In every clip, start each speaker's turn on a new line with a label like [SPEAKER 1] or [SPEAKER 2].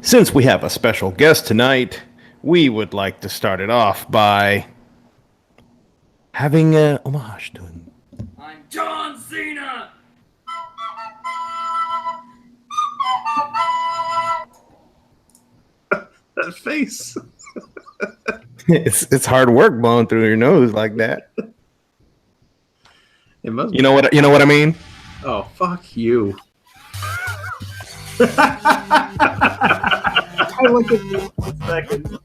[SPEAKER 1] Since we have a special guest tonight, we would like to start it off by having a homage to him.
[SPEAKER 2] I'm John Cena!
[SPEAKER 3] That face.
[SPEAKER 1] It's hard work blowing through your nose like that.
[SPEAKER 3] It must.
[SPEAKER 1] You know what I mean?
[SPEAKER 3] Oh, fuck you. I look at you for a second.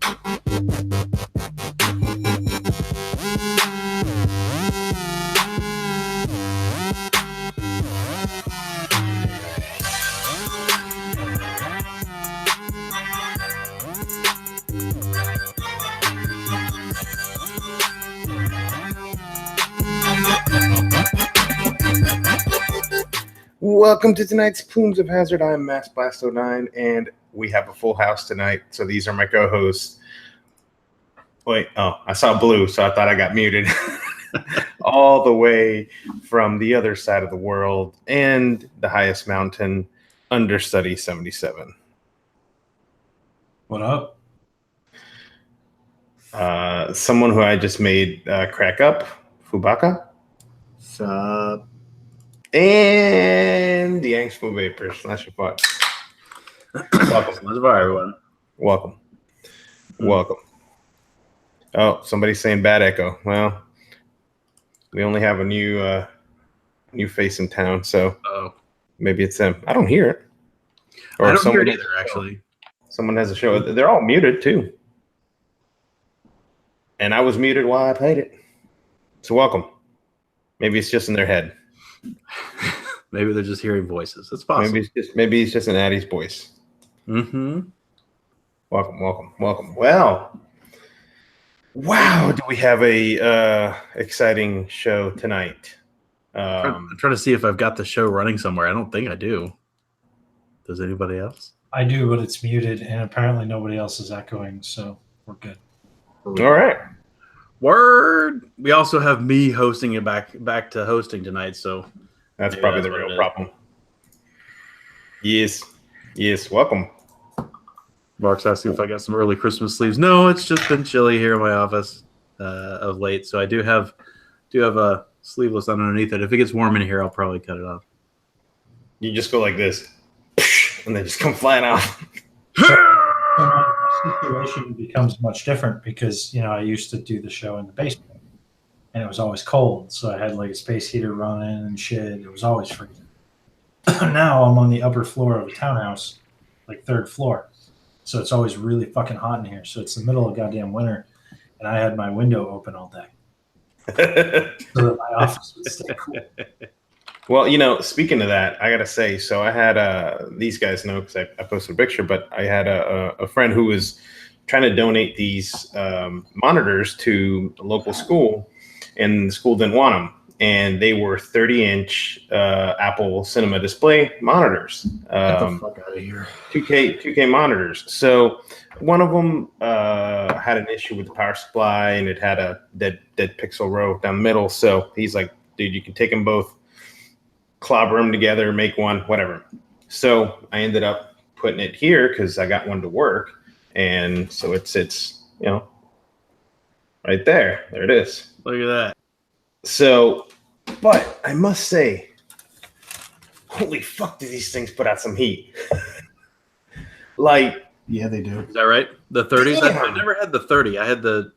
[SPEAKER 1] Welcome to tonight's Plumes of Hazard. I'm Max Blasto9, and we have a full house tonight. So these are my co-hosts. Wait, I saw blue, so I thought I got muted. All the way from the other side of the world and the highest mountain, Understudy 77.
[SPEAKER 4] What up?
[SPEAKER 1] Someone who I just made crack up, Fubaka.
[SPEAKER 3] Sup?
[SPEAKER 1] And the Angstful Vapors. That's your part. Welcome.
[SPEAKER 3] What's up, everyone?
[SPEAKER 1] Welcome. Oh, somebody's saying bad echo. Well, we only have a new face in town, so maybe it's them. I don't hear it.
[SPEAKER 3] Or I don't hear it either, actually.
[SPEAKER 1] Someone has a show. They're all muted, too. And I was muted while I played it. So welcome. Maybe it's just in their head.
[SPEAKER 3] Maybe they're just hearing voices. It's possible.
[SPEAKER 1] Maybe it's just an Addie's voice.
[SPEAKER 3] Mm-hmm.
[SPEAKER 1] Welcome. Well, wow, do we have a exciting show tonight?
[SPEAKER 3] I'm trying to see if I've got the show running somewhere. I don't think I do. Does anybody else?
[SPEAKER 4] I do, but it's muted, and apparently nobody else is echoing, so we're good.
[SPEAKER 1] All right.
[SPEAKER 3] Word. We also have me hosting it back to hosting tonight, so
[SPEAKER 1] that's probably the real problem. Yes. Welcome.
[SPEAKER 3] Mark's asking if I got some early Christmas sleeves. No, it's just been chilly here in my office of late, so I do have a sleeveless underneath it. If it gets warm in here, I'll probably cut it off.
[SPEAKER 1] You just go like this, and they just come flying off.
[SPEAKER 4] The situation becomes much different because, I used to do the show in the basement and it was always cold. So I had like a space heater running and shit. It was always freezing. Now I'm on the upper floor of a townhouse, like third floor. So it's always really fucking hot in here. So it's the middle of goddamn winter and I had my window open all day so that my office would stay cool.
[SPEAKER 1] Well, speaking of that, I got to say, so I had these guys know because I posted a picture, but I had a friend who was trying to donate these monitors to a local school, and the school didn't want them. And they were 30-inch Apple Cinema display monitors.
[SPEAKER 3] Get the fuck out of here.
[SPEAKER 1] 2K monitors. So one of them had an issue with the power supply, and it had a dead pixel row down the middle. So he's like, dude, you can take them both, clobber them together, make one, whatever. So I ended up putting it here because I got one to work, and so it sits, right there. There it is.
[SPEAKER 3] Look at that.
[SPEAKER 1] So, but I must say, holy fuck, do these things put out some heat?
[SPEAKER 4] Yeah, they do.
[SPEAKER 3] Is that right? The 30s? I never had the 30. I had the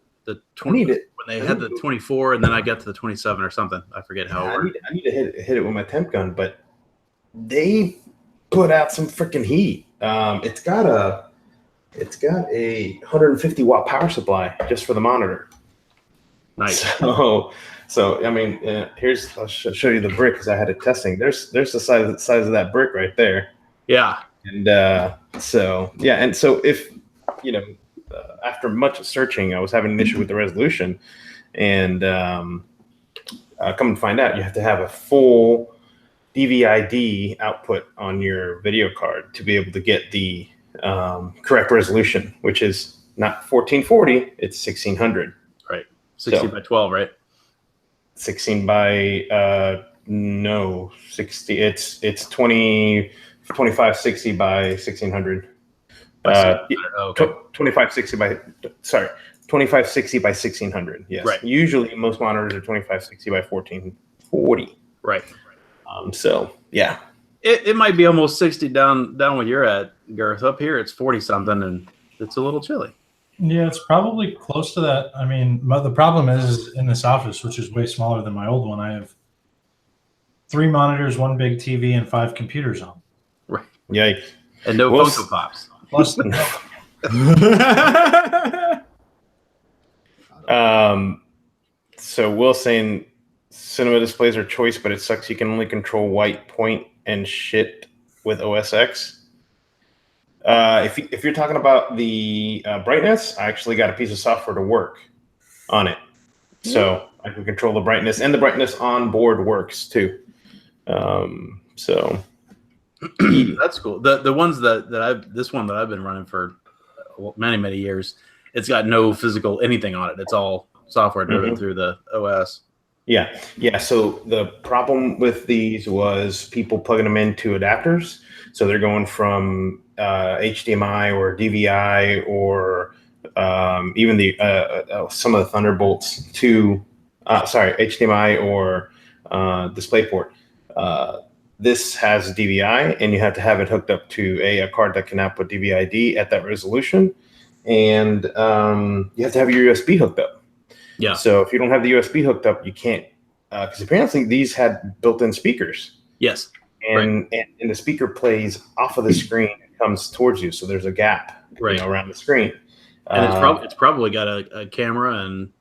[SPEAKER 3] 20 when they had the 24, and then I got to the 27 or something. I forget how it worked.
[SPEAKER 1] I need to hit it with my temp gun, but they put out some freaking heat. It's got a 150 watt power supply just for the monitor.
[SPEAKER 3] Nice.
[SPEAKER 1] So I mean, I'll show you the brick because I had it testing. There's the size of that brick right there.
[SPEAKER 3] Yeah.
[SPEAKER 1] And so if after much searching, I was having an issue with the resolution, and come to find out, you have to have a full DVI-D output on your video card to be able to get the correct resolution, which is not 1440, it's 1600.
[SPEAKER 3] Right. 60 by 12, right?
[SPEAKER 1] 16 by no 60. It's 2560 by 1600.
[SPEAKER 3] Okay.
[SPEAKER 1] 2560 by 2560 by 1600. Yes.
[SPEAKER 3] Right.
[SPEAKER 1] Usually most monitors are 2560 by 1440.
[SPEAKER 3] Right.
[SPEAKER 1] So yeah.
[SPEAKER 3] It might be almost 60 down where you're at, Garth. Up here it's 40 something, and it's a little chilly.
[SPEAKER 4] Yeah, it's probably close to that. I mean, the problem is in this office, which is way smaller than my old one, I have 3 monitors, 1 big TV, and 5 computers on.
[SPEAKER 3] Right.
[SPEAKER 1] Yikes.
[SPEAKER 3] And no
[SPEAKER 1] Well,
[SPEAKER 3] Funko Pops.
[SPEAKER 4] Plus,
[SPEAKER 1] So Will saying cinema displays are choice, but it sucks you can only control white point and shit with OS X. If you're talking about the brightness, I actually got a piece of software to work on it, so I can control the brightness, and the brightness on board works too. So
[SPEAKER 3] that's cool. The ones this one that I've been running for many years, it's got no physical anything on it. It's all software driven through the OS. Yeah.
[SPEAKER 1] So the problem with these was people plugging them into adapters. So they're going from HDMI or DVI or even the some of the Thunderbolts to HDMI or DisplayPort. This has DVI, and you have to have it hooked up to a card that can output DVI-D at that resolution, and you have to have your USB hooked up.
[SPEAKER 3] Yeah.
[SPEAKER 1] So if you don't have the USB hooked up, you can't, because apparently these had built-in speakers.
[SPEAKER 3] Yes.
[SPEAKER 1] And the speaker plays off of the screen and comes towards you, so there's a gap around the screen.
[SPEAKER 3] And it's probably got a camera and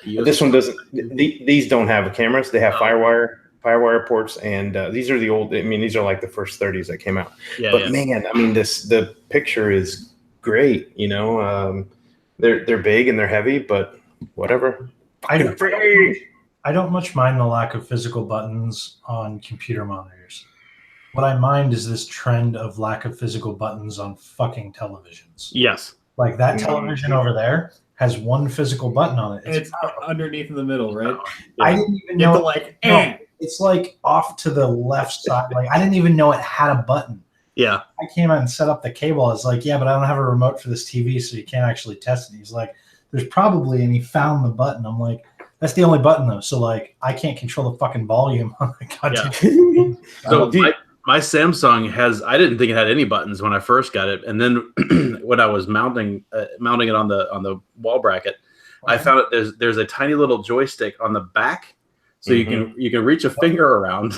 [SPEAKER 1] this one doesn't. These don't have cameras. They have Firewire ports, and these are the old. I mean, these are like the first 30s that came out. Man, I mean, the picture is great. You know, they're big and they're heavy, but whatever.
[SPEAKER 4] I don't much mind the lack of physical buttons on computer monitors. What I mind is this trend of lack of physical buttons on fucking televisions.
[SPEAKER 3] Yes.
[SPEAKER 4] Like that television over there has 1 physical button on it.
[SPEAKER 5] It's underneath in the middle, right?
[SPEAKER 4] Yeah. I didn't even know. It's like off to the left side. Like I didn't even know it had a button.
[SPEAKER 3] Yeah.
[SPEAKER 4] I came out and set up the cable. I was like, yeah, but I don't have a remote for this TV, so you can't actually test it. He's like, there's probably, and he found the button. I'm like, that's the only button though. So like, I can't control the fucking volume on the goddamn TV.
[SPEAKER 3] So my Samsung I didn't think it had any buttons when I first got it, and then when I was mounting it on the wall bracket, I found it. There's a tiny little joystick on the back, so you can reach a finger around.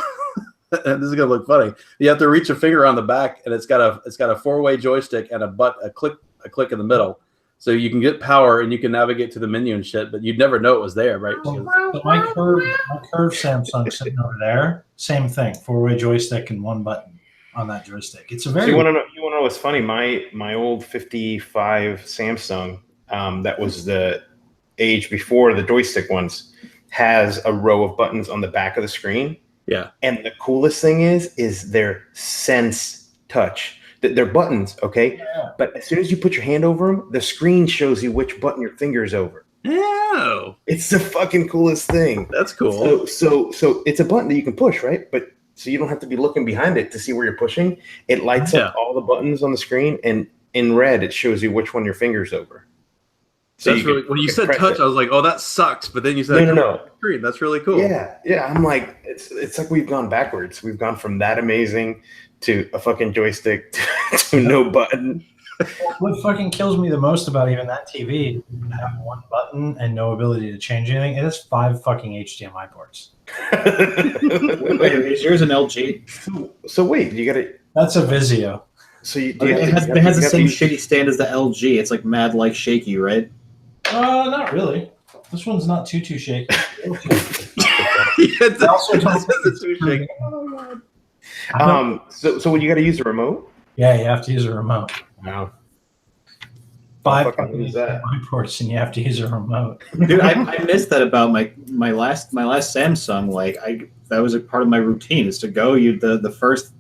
[SPEAKER 3] And this is gonna look funny. You have to reach a finger on the back, and it's got a 4-way joystick and a click in the middle, so you can get power and you can navigate to the menu and shit. But you'd never know it was there, right?
[SPEAKER 4] So my curve Samsung sitting over there, same thing, 4-way joystick and 1 button on that joystick. It's a very.
[SPEAKER 1] So you want to know what's funny? My old 55 Samsung, that was the age before the joystick ones, has a row of buttons on the back of the screen.
[SPEAKER 3] Yeah.
[SPEAKER 1] And the coolest thing is their Sense Touch. They're buttons, okay?
[SPEAKER 4] Yeah.
[SPEAKER 1] But as soon as you put your hand over them, the screen shows you which button your finger is over.
[SPEAKER 3] Oh.
[SPEAKER 1] It's the fucking coolest thing.
[SPEAKER 3] That's cool.
[SPEAKER 1] So it's a button that you can push, right? But so you don't have to be looking behind it to see where you're pushing. It lights up all the buttons on the screen, and in red it shows you which one your finger's over. So
[SPEAKER 3] that's really, when you said touch, I was like, "Oh, that sucks." But then you said,
[SPEAKER 1] "No,
[SPEAKER 3] screen." That's really cool.
[SPEAKER 1] Yeah. I'm like, it's like we've gone backwards. We've gone from that amazing to a fucking joystick to no button.
[SPEAKER 4] What fucking kills me the most about even that TV, have 1 button and no ability to change anything. It has 5 fucking HDMI ports.
[SPEAKER 5] Wait, is yours an LG?
[SPEAKER 1] So wait, you got it.
[SPEAKER 4] That's a Vizio.
[SPEAKER 1] So it
[SPEAKER 5] has the same shitty stand as the LG. It's like mad like shaky, right?
[SPEAKER 4] Not really. This one's not too shaky.
[SPEAKER 3] It's also too shaky.
[SPEAKER 1] So when you got to use a remote?
[SPEAKER 4] Yeah, you have to use a remote.
[SPEAKER 1] Wow.
[SPEAKER 4] 5 HDMI ports, and you have to use a remote.
[SPEAKER 5] Dude, I missed that about my last Samsung. Like that was a part of my routine is to go. The first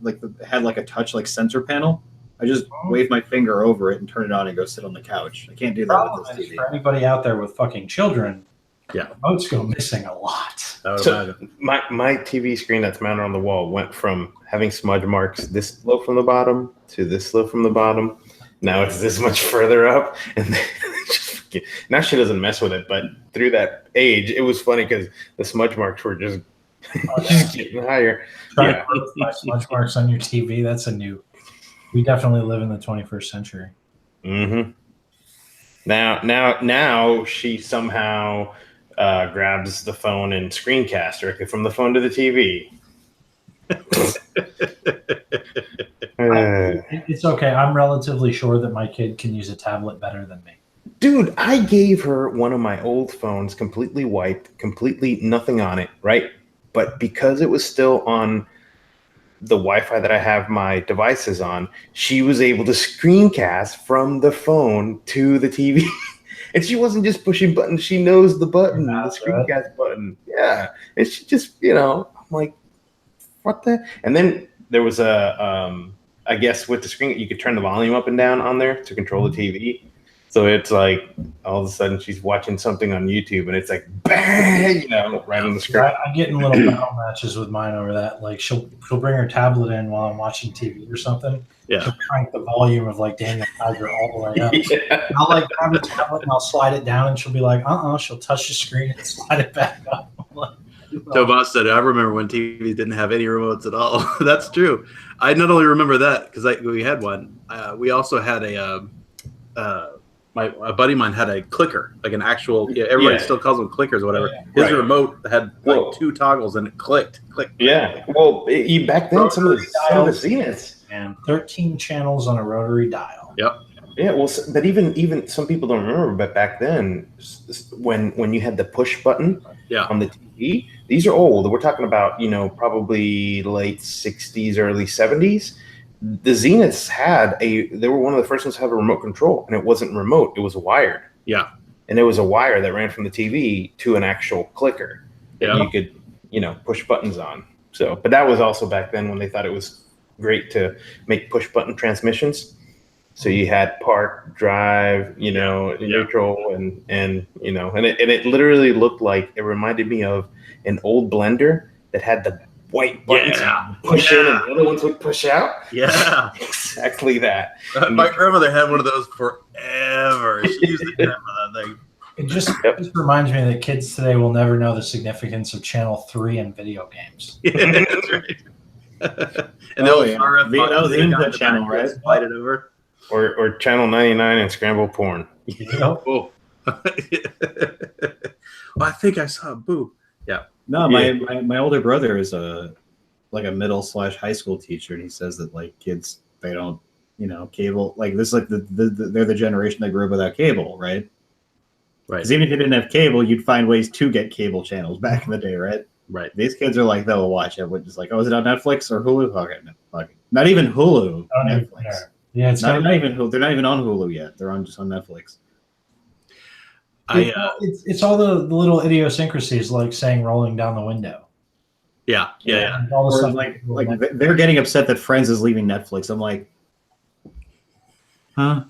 [SPEAKER 5] had like a touch like sensor panel. I just wave my finger over it and turn it on and go sit on the couch. I can't do that with this TV.
[SPEAKER 4] For anybody out there with fucking children,
[SPEAKER 3] yeah,
[SPEAKER 4] remotes go missing a lot.
[SPEAKER 1] So my TV screen that's mounted on the wall went from having smudge marks this low from the bottom to this low from the bottom. Now it's this much further up, and now she doesn't mess with it. But through that age, it was funny because the smudge marks were just, just getting higher.
[SPEAKER 4] Try
[SPEAKER 1] Yeah.
[SPEAKER 4] to put smudge marks on your TV. That's a new. We definitely live in the 21st century.
[SPEAKER 1] Mm-hmm. Now she somehow grabs the phone and screencasts directly from the phone to the TV.
[SPEAKER 4] It's okay. I'm relatively sure that my kid can use a tablet better than me.
[SPEAKER 1] Dude, I gave her one of my old phones, completely wiped, completely nothing on it, right? But because it was still on the Wi-Fi that I have my devices on, she was able to screencast from the phone to the TV. And she wasn't just pushing buttons. She knows the button, the screencast button. Yeah. And she just, I'm like, what the? And then there was I guess with the screen, you could turn the volume up and down on there to control the TV. So it's like all of a sudden she's watching something on YouTube and it's like bang, right on the screen.
[SPEAKER 4] I'm getting little battle matches with mine over that. Like she'll bring her tablet in while I'm watching TV or something.
[SPEAKER 3] Yeah.
[SPEAKER 4] She'll crank the volume of like Daniel Tiger all the way up.
[SPEAKER 1] Yeah.
[SPEAKER 4] I'll like grab the tablet and I'll slide it down and she'll be like, She'll touch the screen and slide it back up.
[SPEAKER 3] Tomas said, I remember when TVs didn't have any remotes at all. That's true. I not only remember that because we had one. We also had a a buddy of mine had a clicker, like an actual. Yeah, everybody still calls them clickers or whatever. His remote had like two toggles and it clicked.
[SPEAKER 1] Yeah. Well, back then some of the Zeniths,
[SPEAKER 4] and 13 channels on a rotary dial.
[SPEAKER 3] Yep.
[SPEAKER 1] Yeah. Well, but even some people don't remember, but back then, when you had the push button on the TV, these are old. We're talking about probably late 60s, early 70s. The Zeniths they were one of the first ones to have a remote control, and it wasn't remote, it was wired.
[SPEAKER 3] Yeah.
[SPEAKER 1] And there was a wire that ran from the TV to an actual clicker that you could, push buttons on. So, but that was also back then when they thought it was great to make push button transmissions. So you had park, drive, neutral, and it literally looked like, it reminded me of an old blender that had the white buttons push in and the other ones would push out.
[SPEAKER 3] Yeah.
[SPEAKER 1] Exactly that.
[SPEAKER 3] My grandmother had one of those forever. She used to grandma that thing.
[SPEAKER 4] It just reminds me that kids today will never know the significance of Channel 3 in video games.
[SPEAKER 3] Yeah, that's right. And
[SPEAKER 5] the input channel, right?
[SPEAKER 3] Slide it over.
[SPEAKER 1] Or Channel 99 and scramble porn.
[SPEAKER 3] Oh. Well, I think I saw a boob. Yeah.
[SPEAKER 5] No, my older brother is a middle/high school teacher, and he says that like kids, they don't, cable, like this, like they're the generation that grew up without cable, right?
[SPEAKER 3] Right.
[SPEAKER 5] Because even if you didn't have cable, you'd find ways to get cable channels back in the day, right?
[SPEAKER 3] Right.
[SPEAKER 5] These kids are like, they'll watch it, just like, is it on Netflix or Hulu? Okay, not even Hulu.
[SPEAKER 4] On
[SPEAKER 5] Netflix.
[SPEAKER 4] Yeah, it's
[SPEAKER 5] not even Hulu. They're not even on Hulu yet. They're just on Netflix.
[SPEAKER 4] It's all the little idiosyncrasies, like saying "rolling down the window."
[SPEAKER 3] Yeah.
[SPEAKER 4] And all the
[SPEAKER 5] Or
[SPEAKER 4] stuff
[SPEAKER 5] like they're getting upset that Friends is leaving Netflix. I'm like, huh?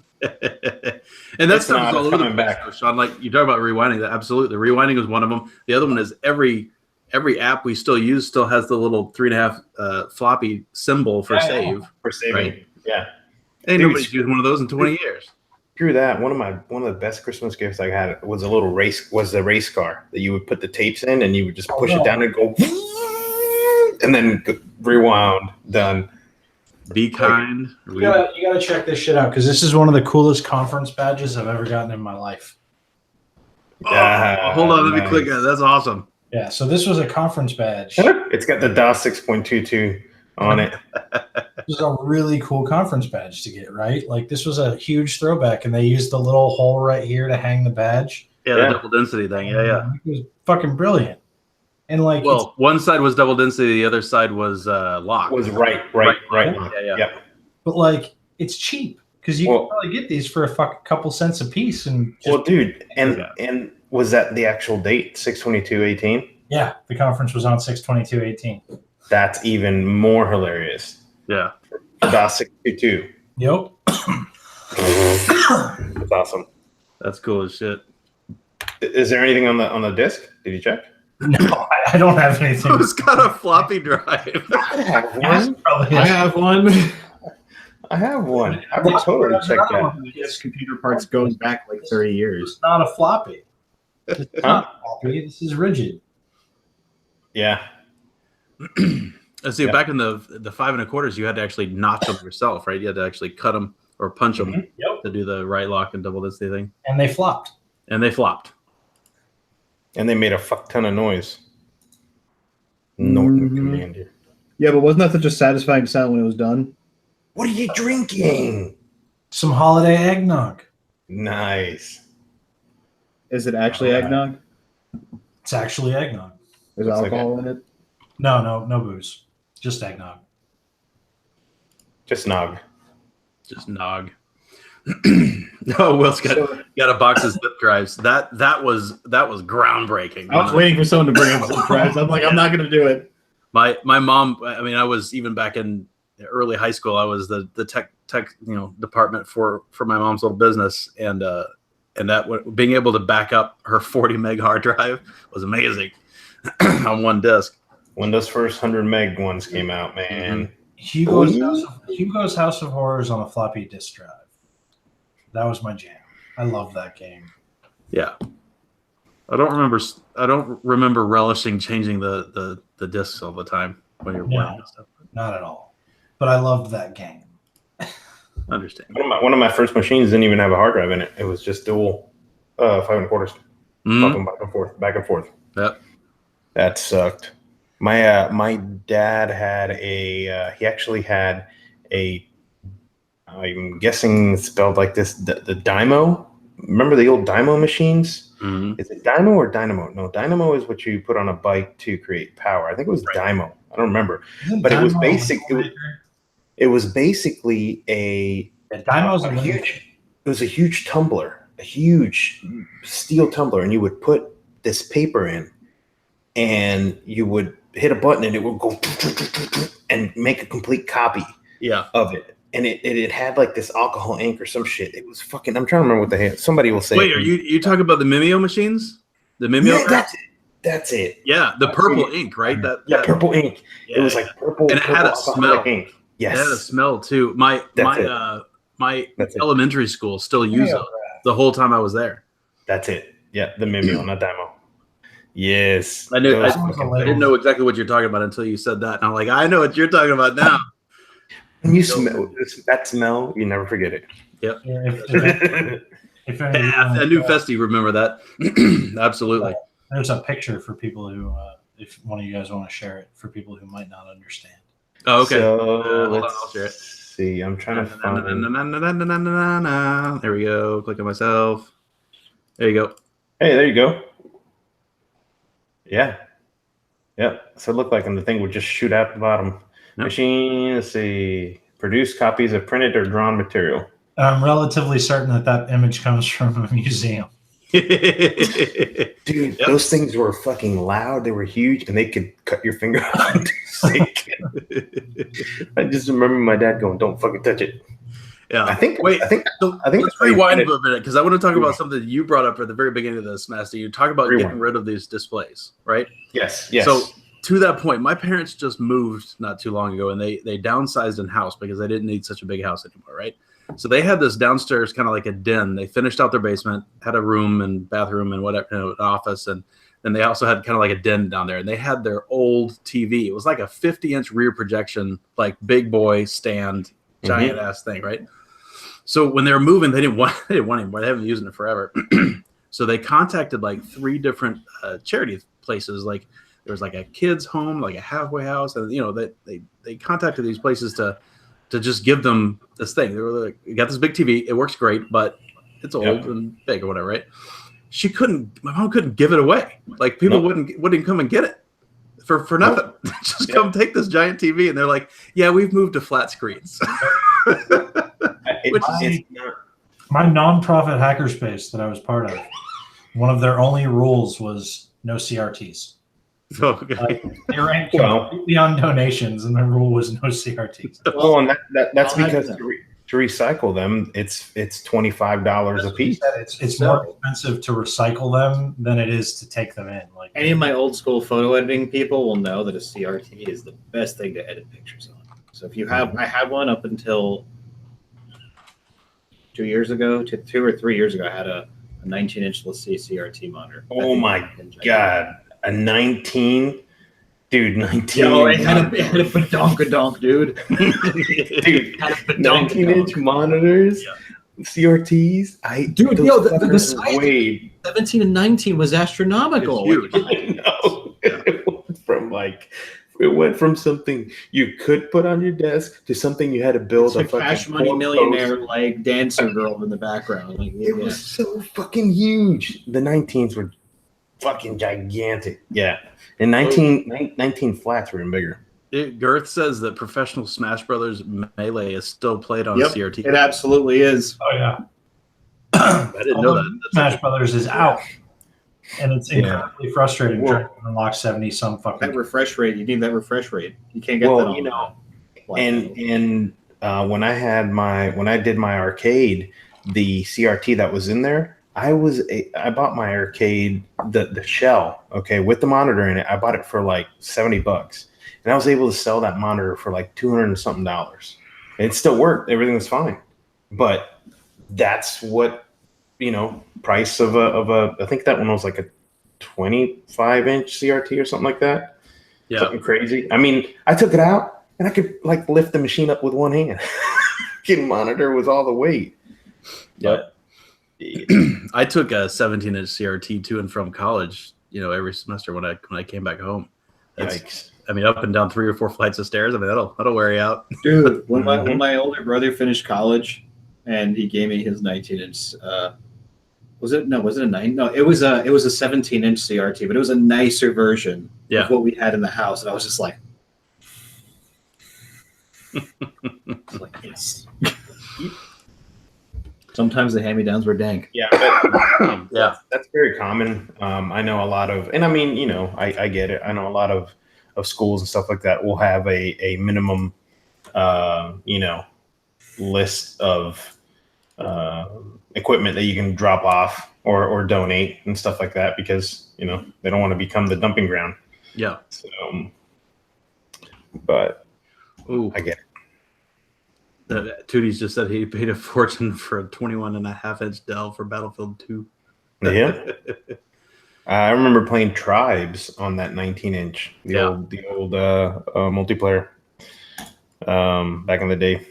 [SPEAKER 3] And that's not all coming back, Sean. Like you talk about rewinding, that absolutely. The rewinding is one of them. The other one is every app we still use still has the little 3.5 floppy symbol for save.
[SPEAKER 1] For saving. Right? Yeah.
[SPEAKER 3] Ain't nobody's used one of those in 20 years.
[SPEAKER 1] Screw that. One of the best Christmas gifts I had was the race car that you would put the tapes in and you would just push it down and go and then rewound. Done.
[SPEAKER 3] Be kind.
[SPEAKER 4] You gotta check this shit out because this is one of the coolest conference badges I've ever gotten in my life.
[SPEAKER 3] Hold on, let me click it. That's awesome.
[SPEAKER 4] Yeah, so this was a conference badge.
[SPEAKER 1] It's got the DOS 6.22 on it.
[SPEAKER 4] This is a really cool conference badge to get, right? Like this was a huge throwback, and they used the little hole right here to hang the badge.
[SPEAKER 3] Yeah, the double density thing. Yeah.
[SPEAKER 4] It was fucking brilliant. And like,
[SPEAKER 3] one side was double density, the other side was lock.
[SPEAKER 1] Was right. Yeah.
[SPEAKER 4] But like, it's cheap because you can probably get these for a couple cents a piece. And
[SPEAKER 1] dude, and was that the actual date? 6/22/18.
[SPEAKER 4] Yeah, the conference was on 6/22/18.
[SPEAKER 1] That's even more hilarious.
[SPEAKER 3] Yeah.
[SPEAKER 1] DOS 622.
[SPEAKER 4] Yep.
[SPEAKER 1] That's awesome.
[SPEAKER 3] That's cool as shit.
[SPEAKER 1] Is there anything on the disc? Did you check?
[SPEAKER 4] No, I don't have anything.
[SPEAKER 3] It's got a floppy drive.
[SPEAKER 1] I have one.
[SPEAKER 5] I have one.
[SPEAKER 1] I have one. I would totally check that.
[SPEAKER 5] Yes, computer parts goes back like 30 years.
[SPEAKER 4] It's not a floppy. It's
[SPEAKER 1] Huh?
[SPEAKER 4] not floppy. This is rigid.
[SPEAKER 1] Yeah.
[SPEAKER 3] Let's see, back in the 5 1/4s, you had to actually notch them yourself, right? You had to actually cut them or punch them to do the right lock and double disc thing.
[SPEAKER 4] And they flopped.
[SPEAKER 3] And they flopped.
[SPEAKER 1] And they made a fuck ton of noise. Northern Commander.
[SPEAKER 5] Yeah, but wasn't that such a satisfying sound when it was done?
[SPEAKER 1] What are you drinking?
[SPEAKER 4] Some holiday eggnog.
[SPEAKER 1] Nice.
[SPEAKER 5] Is it actually eggnog?
[SPEAKER 4] It's actually eggnog.
[SPEAKER 5] There's alcohol in it?
[SPEAKER 4] No booze. Just eggnog.
[SPEAKER 1] Just nog.
[SPEAKER 3] Just nog. No, Will's got a box of zip drives. That was groundbreaking.
[SPEAKER 5] I was waiting for someone to bring up some drives. I'm like, I'm not going to do it.
[SPEAKER 3] My mom. I mean, I was even back in early high school. I was the tech department for my mom's little business, and that being able to back up her 40 meg hard drive was amazing on one disk.
[SPEAKER 1] When those first 100 meg ones came out, man.
[SPEAKER 4] Hugo's House of Horrors on a floppy disk drive. That was my jam. I love that game.
[SPEAKER 3] Yeah, I don't remember relishing changing the discs all the time when you're playing and stuff.
[SPEAKER 4] Not at all. But I loved that game.
[SPEAKER 3] I understand.
[SPEAKER 1] One of my first machines didn't even have a hard drive in it. It was just dual 5 1/4s. Fucking back and forth.
[SPEAKER 3] Yep.
[SPEAKER 1] That sucked. My dad had he actually had a, I'm guessing spelled like this, the Dymo. Remember the old Dymo machines?
[SPEAKER 3] Mm-hmm.
[SPEAKER 1] Is it Dymo or Dynamo? No, Dynamo is what you put on a bike to create power. I think it was Dymo. I don't remember. But it was basic. It was basically a huge tumbler, a huge steel tumbler, and you would put this paper in, and you would hit a button, and it would go and make a complete copy of it. And it had like this alcohol ink or some shit. It was fucking. I'm trying to remember what the hell. Somebody will say.
[SPEAKER 3] Wait, are you talking about the Mimeo machines? The Mimeo.
[SPEAKER 1] Yeah, that's it.
[SPEAKER 3] Yeah, the purple ink, right?
[SPEAKER 1] Purple ink. Yeah, it was like purple,
[SPEAKER 3] and it had a smell.
[SPEAKER 1] Ink. Yes,
[SPEAKER 3] it had a smell too. My elementary school still used it the whole time I was there.
[SPEAKER 1] That's it. Yeah, the Mimeo, not Dymo. Yes,
[SPEAKER 3] I knew. I didn't know exactly what you're talking about until you said that, and I'm like, I know what you're talking about now.
[SPEAKER 1] When you smell that smell, you never forget it.
[SPEAKER 3] Yep.
[SPEAKER 4] If
[SPEAKER 3] I knew Festy remember that. Absolutely.
[SPEAKER 4] There's a picture for people who, if one of you guys want to share it, for people who might not understand.
[SPEAKER 3] Oh, okay.
[SPEAKER 1] So
[SPEAKER 3] hold on, I'll share it.
[SPEAKER 1] See, I'm trying to find.
[SPEAKER 3] There we go. Click on myself. There you go.
[SPEAKER 1] Hey, there you go. Yeah. So it looked like the thing would just shoot out the bottom. Nope. Machine, let's see. Produce copies of printed or drawn material.
[SPEAKER 4] I'm relatively certain that image comes from a museum.
[SPEAKER 1] Dude, those things were fucking loud. They were huge, and they could cut your finger off. I just remember my dad going, "Don't fucking touch it."
[SPEAKER 3] Yeah.
[SPEAKER 1] I think.
[SPEAKER 3] Let's rewind a minute because I want to talk about something you brought up at the very beginning of this, Master. You talk about getting rid of these displays, right?
[SPEAKER 1] Yes.
[SPEAKER 3] So to that point, my parents just moved not too long ago, and they downsized in house because they didn't need such a big house anymore, right? So they had this downstairs kind of like a den. They finished out their basement, had a room and bathroom and whatever, an office, and then they also had kind of like a den down there. And they had their old TV. It was like a 50-inch rear projection, like big boy stand, giant ass thing, right? So when they were moving, they didn't want anymore. They haven't been using it forever. So they contacted like 3 different charity places. Like there was like a kids' home, like a halfway house, and they contacted these places to just give them this thing. They were like, "You got this big TV. It works great, but it's old and big or whatever." Right? My mom couldn't give it away. Like people wouldn't come and get it for nothing. Just come take this giant TV, and they're like, "Yeah, we've moved to flat screens."
[SPEAKER 4] My nonprofit hackerspace that I was part of, one of their only rules was no CRTs.
[SPEAKER 3] Okay.
[SPEAKER 4] They ran completely on donations, and the rule was no CRTs.
[SPEAKER 1] Well, and that's because to recycle them, it's $25 a piece.
[SPEAKER 4] It's more expensive to recycle them than it is to take them in. Like
[SPEAKER 5] any of my old school photo editing people will know that a CRT is the best thing to edit pictures on. So if you have, I had one up until 2 years ago, 2 or 3 years ago, I had a 19-inch LaCie CRT monitor.
[SPEAKER 1] Oh my god, a 19, dude, 19.
[SPEAKER 5] Yo, it had a badonkadonk, dude.
[SPEAKER 1] Dude,
[SPEAKER 5] Had a
[SPEAKER 1] 19-inch monitors, CRTs.
[SPEAKER 5] Dude,
[SPEAKER 1] those
[SPEAKER 5] yo, the
[SPEAKER 1] fuckers
[SPEAKER 5] size-
[SPEAKER 1] are way
[SPEAKER 5] 17 and 19 was astronomical.
[SPEAKER 3] It's huge.
[SPEAKER 1] I know. It went from something you could put on your desk to something you had to build
[SPEAKER 5] It's a
[SPEAKER 1] a fucking
[SPEAKER 5] Cash Money
[SPEAKER 1] four-post.
[SPEAKER 5] Millionaire like dancer girl in the background. Like,
[SPEAKER 1] It was so fucking huge. The 19s were fucking gigantic. Yeah. And 19 flats were even bigger.
[SPEAKER 3] Girth says that Professional Smash Brothers Melee is still played on
[SPEAKER 5] Yep,
[SPEAKER 3] CRT.
[SPEAKER 5] it absolutely is.
[SPEAKER 4] Oh yeah.
[SPEAKER 3] I didn't know that.
[SPEAKER 4] Smash Brothers is out, and it's incredibly frustrating
[SPEAKER 1] Well-
[SPEAKER 4] trying to unlock 70 some fucking.
[SPEAKER 5] That refresh rate, you need that refresh rate. You can't get that
[SPEAKER 1] Well,
[SPEAKER 5] on
[SPEAKER 1] you know,
[SPEAKER 5] Black
[SPEAKER 1] and when I did my arcade, the CRT that was in there, I bought my arcade the shell, okay, with the monitor in it. I bought it for like $70, and I was able to sell that monitor for like $200 and something. And it still worked. Everything was fine, but that's what, price of a. I think that one was like a 25-inch CRT or something like that.
[SPEAKER 3] Yeah.
[SPEAKER 1] Something crazy. I mean, I took it out and I could like lift the machine up with one hand. Fucking monitor was all the weight.
[SPEAKER 3] Yep. I took a 17-inch CRT to and from college, every semester when I came back home.
[SPEAKER 1] Yikes.
[SPEAKER 3] I mean, up and down 3 or 4 flights of stairs. I mean, that'll wear you out.
[SPEAKER 5] Dude, when my older brother finished college and he gave me his 19-inch was it a 9? No, it was a 17-inch CRT, but it was a nicer version of what we had in the house, and I was just like, yes. Sometimes the hand-me-downs were dank.
[SPEAKER 1] Yeah, but
[SPEAKER 3] Yeah.
[SPEAKER 1] that's very common. I know a lot of, and I mean, I get it. I know a lot of schools and stuff like that will have a minimum, list of equipment that you can drop off or donate and stuff like that because they don't want to become the dumping ground.
[SPEAKER 3] Yeah.
[SPEAKER 1] So, but
[SPEAKER 3] Ooh.
[SPEAKER 1] I get it.
[SPEAKER 3] Tootie's just said he paid a fortune for a 21.5-inch Dell for Battlefield 2.
[SPEAKER 1] Yeah. I remember playing Tribes on that 19-inch, the old multiplayer back in the day.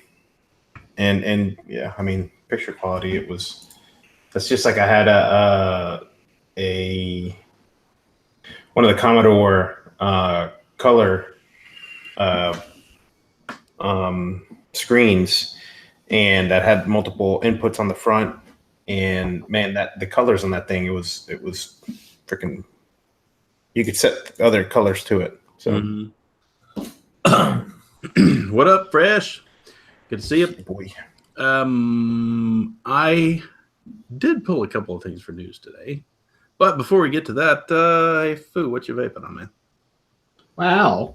[SPEAKER 1] And yeah, I mean, picture quality, that's just like I had one of the Commodore color screens, and that had multiple inputs on the front, and man, the colors on that thing, it was freaking, you could set other colors to it. So
[SPEAKER 3] What up, Fresh? Good to see you.
[SPEAKER 1] boy,
[SPEAKER 3] I did pull a couple of things for news today, but before we get to that, hey, Foo, what you vaping on, man?
[SPEAKER 5] Wow.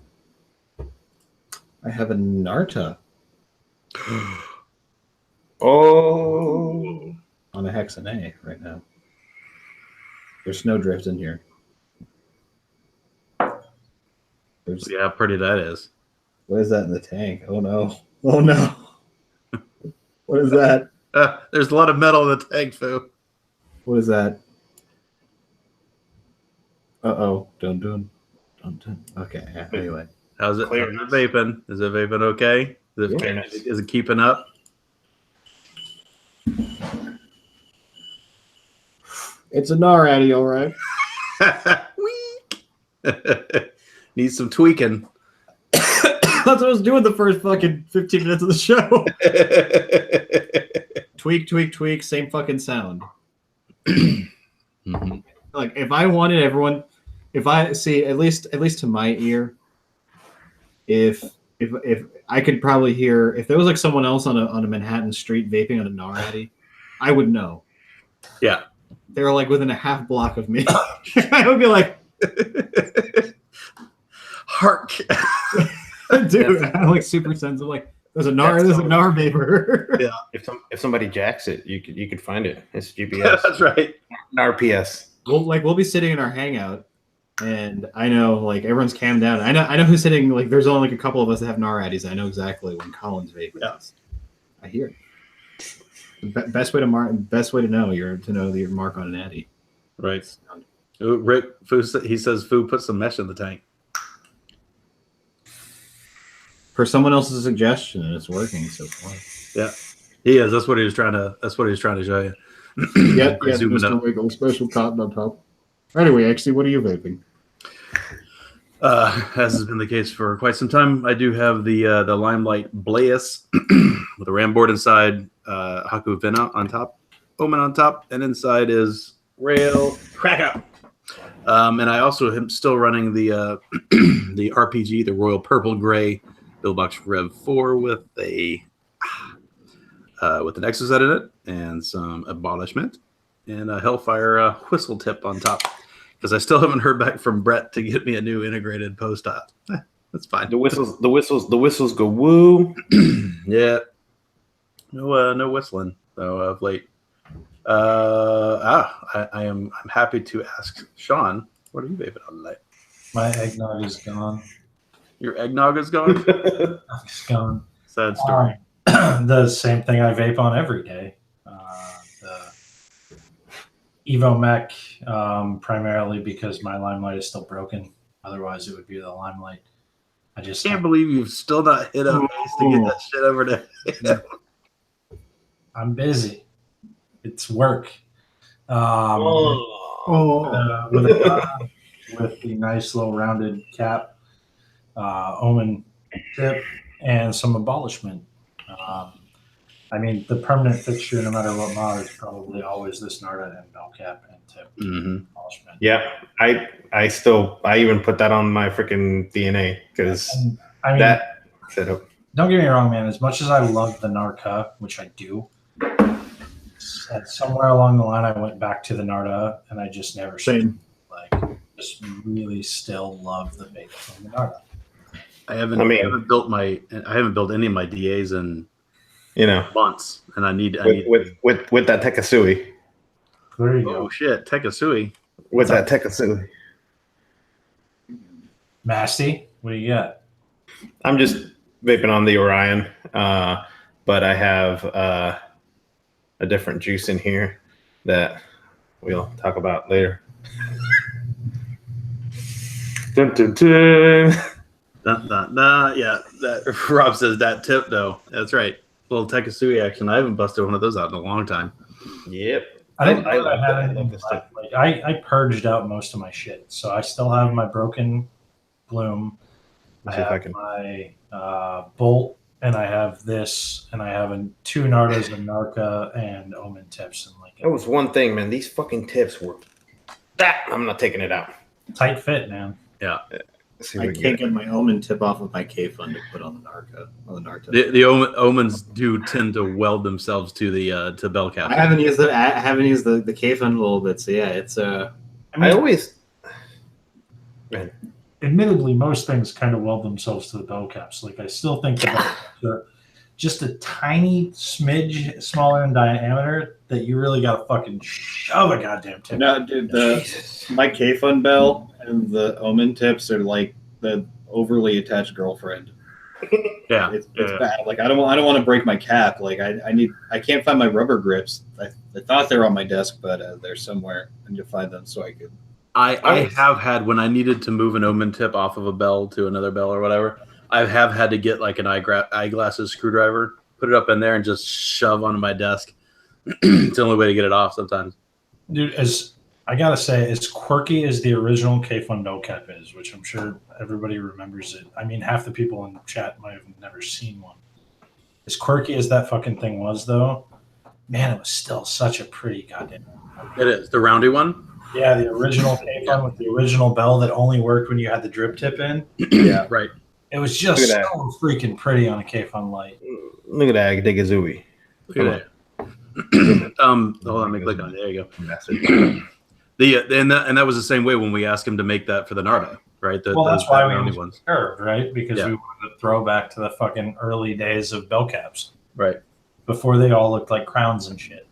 [SPEAKER 5] I have a Narta
[SPEAKER 1] oh,
[SPEAKER 5] on a Hexan A right now. There's snowdrift in here. There's,
[SPEAKER 3] Yeah, how pretty that is.
[SPEAKER 5] what is that in the tank? Oh no. Oh no. What is that?
[SPEAKER 3] There's a lot of metal in the tank, Foo.
[SPEAKER 5] What is that? Uh-oh. Dun. Okay, yeah, anyway.
[SPEAKER 3] How's it
[SPEAKER 1] Clearance.
[SPEAKER 3] vaping? Is it vaping okay? Is it keeping up?
[SPEAKER 5] It's a Narati, all right.
[SPEAKER 3] Needs some tweaking.
[SPEAKER 5] That's what I was doing the first fucking 15 minutes of the show. Tweak, same fucking sound.
[SPEAKER 3] Mm-hmm.
[SPEAKER 5] Like if I wanted everyone, if I see at least to my ear, if I could probably hear if there was like someone else on a Manhattan street vaping on a Narati, I would know.
[SPEAKER 3] Yeah.
[SPEAKER 5] They were like within a half block of me. I would be like,
[SPEAKER 3] Hark.
[SPEAKER 5] dude, I'm like super sensitive. Like there's a Nar vapor.
[SPEAKER 3] Yeah.
[SPEAKER 1] if somebody jacks it, you could find it. It's GPS.
[SPEAKER 3] That's right.
[SPEAKER 1] RPS.
[SPEAKER 5] We'll be sitting in our hangout, and I know like everyone's cammed down. I know who's sitting. Like there's only like a couple of us that have Naratis. I know exactly when Colin's vaping.
[SPEAKER 3] Yeah.
[SPEAKER 5] I hear it. Best way to know your mark on an Addy.
[SPEAKER 3] Right. Rick, he says, "Foo, put some mesh in the tank."
[SPEAKER 5] For someone else's suggestion, and it's working so far.
[SPEAKER 3] Yeah, he is. That's what he was trying to show you.
[SPEAKER 5] Yep, Mr. Wiggle, special cotton on top. Anyway, actually, what are you vaping?
[SPEAKER 3] As has been the case for quite some time, I do have the Limelight Blaze with a RAM board inside, Haku Vena on top, Omen on top, and inside is Rail Cracker. And I also am still running the the RPG, the Royal Purple Gray Billbox Rev 4 with an exoset in it and some abolishment and a Hellfire whistle tip on top. Because I still haven't heard back from Brett to get me a new integrated post op. That's fine.
[SPEAKER 1] The whistles go woo.
[SPEAKER 3] Yeah. No whistling though of late. I'm happy to ask Sean, what are you vaping on tonight?
[SPEAKER 4] My eggnog is gone.
[SPEAKER 3] Your eggnog is gone?
[SPEAKER 4] It's gone.
[SPEAKER 3] Sad story.
[SPEAKER 4] The same thing I vape on every day. The Evo Mech, primarily because my Limelight is still broken. Otherwise, it would be the Limelight. I just
[SPEAKER 3] can't believe you've still not hit up Ace to get that shit over there.
[SPEAKER 4] I'm busy. It's work. With the nice little rounded cap, Omen tip, and some abolishment. I mean, the permanent fixture, no matter what mod, is probably always this Narda and bell cap and tip. Abolishment.
[SPEAKER 1] Yeah, I even put that on my freaking DNA because that setup.
[SPEAKER 4] Don't get me wrong, man. As much as I love the Narca, which I do, somewhere along the line, I went back to the Narda, and I just never
[SPEAKER 5] Same.
[SPEAKER 4] Just really still love the vape from the Narda.
[SPEAKER 3] I haven't built any of my DAs in months, and I need
[SPEAKER 1] with that Tekasui.
[SPEAKER 4] There you go.
[SPEAKER 3] Oh shit, Tekasui.
[SPEAKER 1] With that Tekasui.
[SPEAKER 4] Masty, what do you got?
[SPEAKER 1] I'm just vaping on the Orion, but I have a different juice in here that we'll talk about later. Dun, dun, dun.
[SPEAKER 3] Yeah, that Rob says that tip though. That's right. Little Tekasui action. I haven't busted one of those out in a long time.
[SPEAKER 1] Yep.
[SPEAKER 4] I purged out most of my shit, so I still have my broken Bloom. I have my Bolt, and I have this, and I have two Nardas, a Narca, and Omen tips. And
[SPEAKER 1] that was one thing, man. These fucking tips were I'm not taking it out.
[SPEAKER 4] Tight fit, man.
[SPEAKER 3] Yeah.
[SPEAKER 5] I can't get my Omen tip off of my K-Fund to put on the Narca.
[SPEAKER 3] The Omens do tend to weld themselves to the to bell cap.
[SPEAKER 5] I haven't used the K-Fund a little bit, so yeah, it's
[SPEAKER 1] Man.
[SPEAKER 4] Admittedly, most things kind of weld themselves to the bell caps. Like I still think they're just a tiny smidge smaller in diameter that you really got to fucking shove a goddamn tip.
[SPEAKER 5] No, dude, my K-Fund bell and the Omen tips are like the overly attached girlfriend.
[SPEAKER 3] Yeah,
[SPEAKER 5] it's bad. Like I don't want to break my cap. Like I can't find my rubber grips. I thought they were on my desk, but they're somewhere. I need to find them so I could.
[SPEAKER 3] I have had, when I needed to move an Omen tip off of a bell to another bell or whatever, I have had to get like an eyeglasses screwdriver, put it up in there, and just shove onto my desk. It's the only way to get it off sometimes.
[SPEAKER 4] Dude, as I gotta say, as quirky as the original K-Fund bell cap is, which I'm sure everybody remembers it. I mean, half the people in the chat might have never seen one. As quirky as that fucking thing was, though, man, it was still such a pretty goddamn.
[SPEAKER 3] It is the roundy one.
[SPEAKER 4] Yeah, the original K-Fund with the original bell that only worked when you had the drip tip in.
[SPEAKER 3] Yeah, right.
[SPEAKER 4] It was just so freaking pretty on a K-Fund light.
[SPEAKER 1] Look at that Degazui.
[SPEAKER 3] Look at that. Hold on, let me click on it. There you go. And that was the same way when we asked him to make that for the Narda, right?
[SPEAKER 4] Well, that's why we used curved, right? Because we wanted to throw back to the fucking early days of bell caps.
[SPEAKER 3] Right.
[SPEAKER 4] Before they all looked like crowns and shit.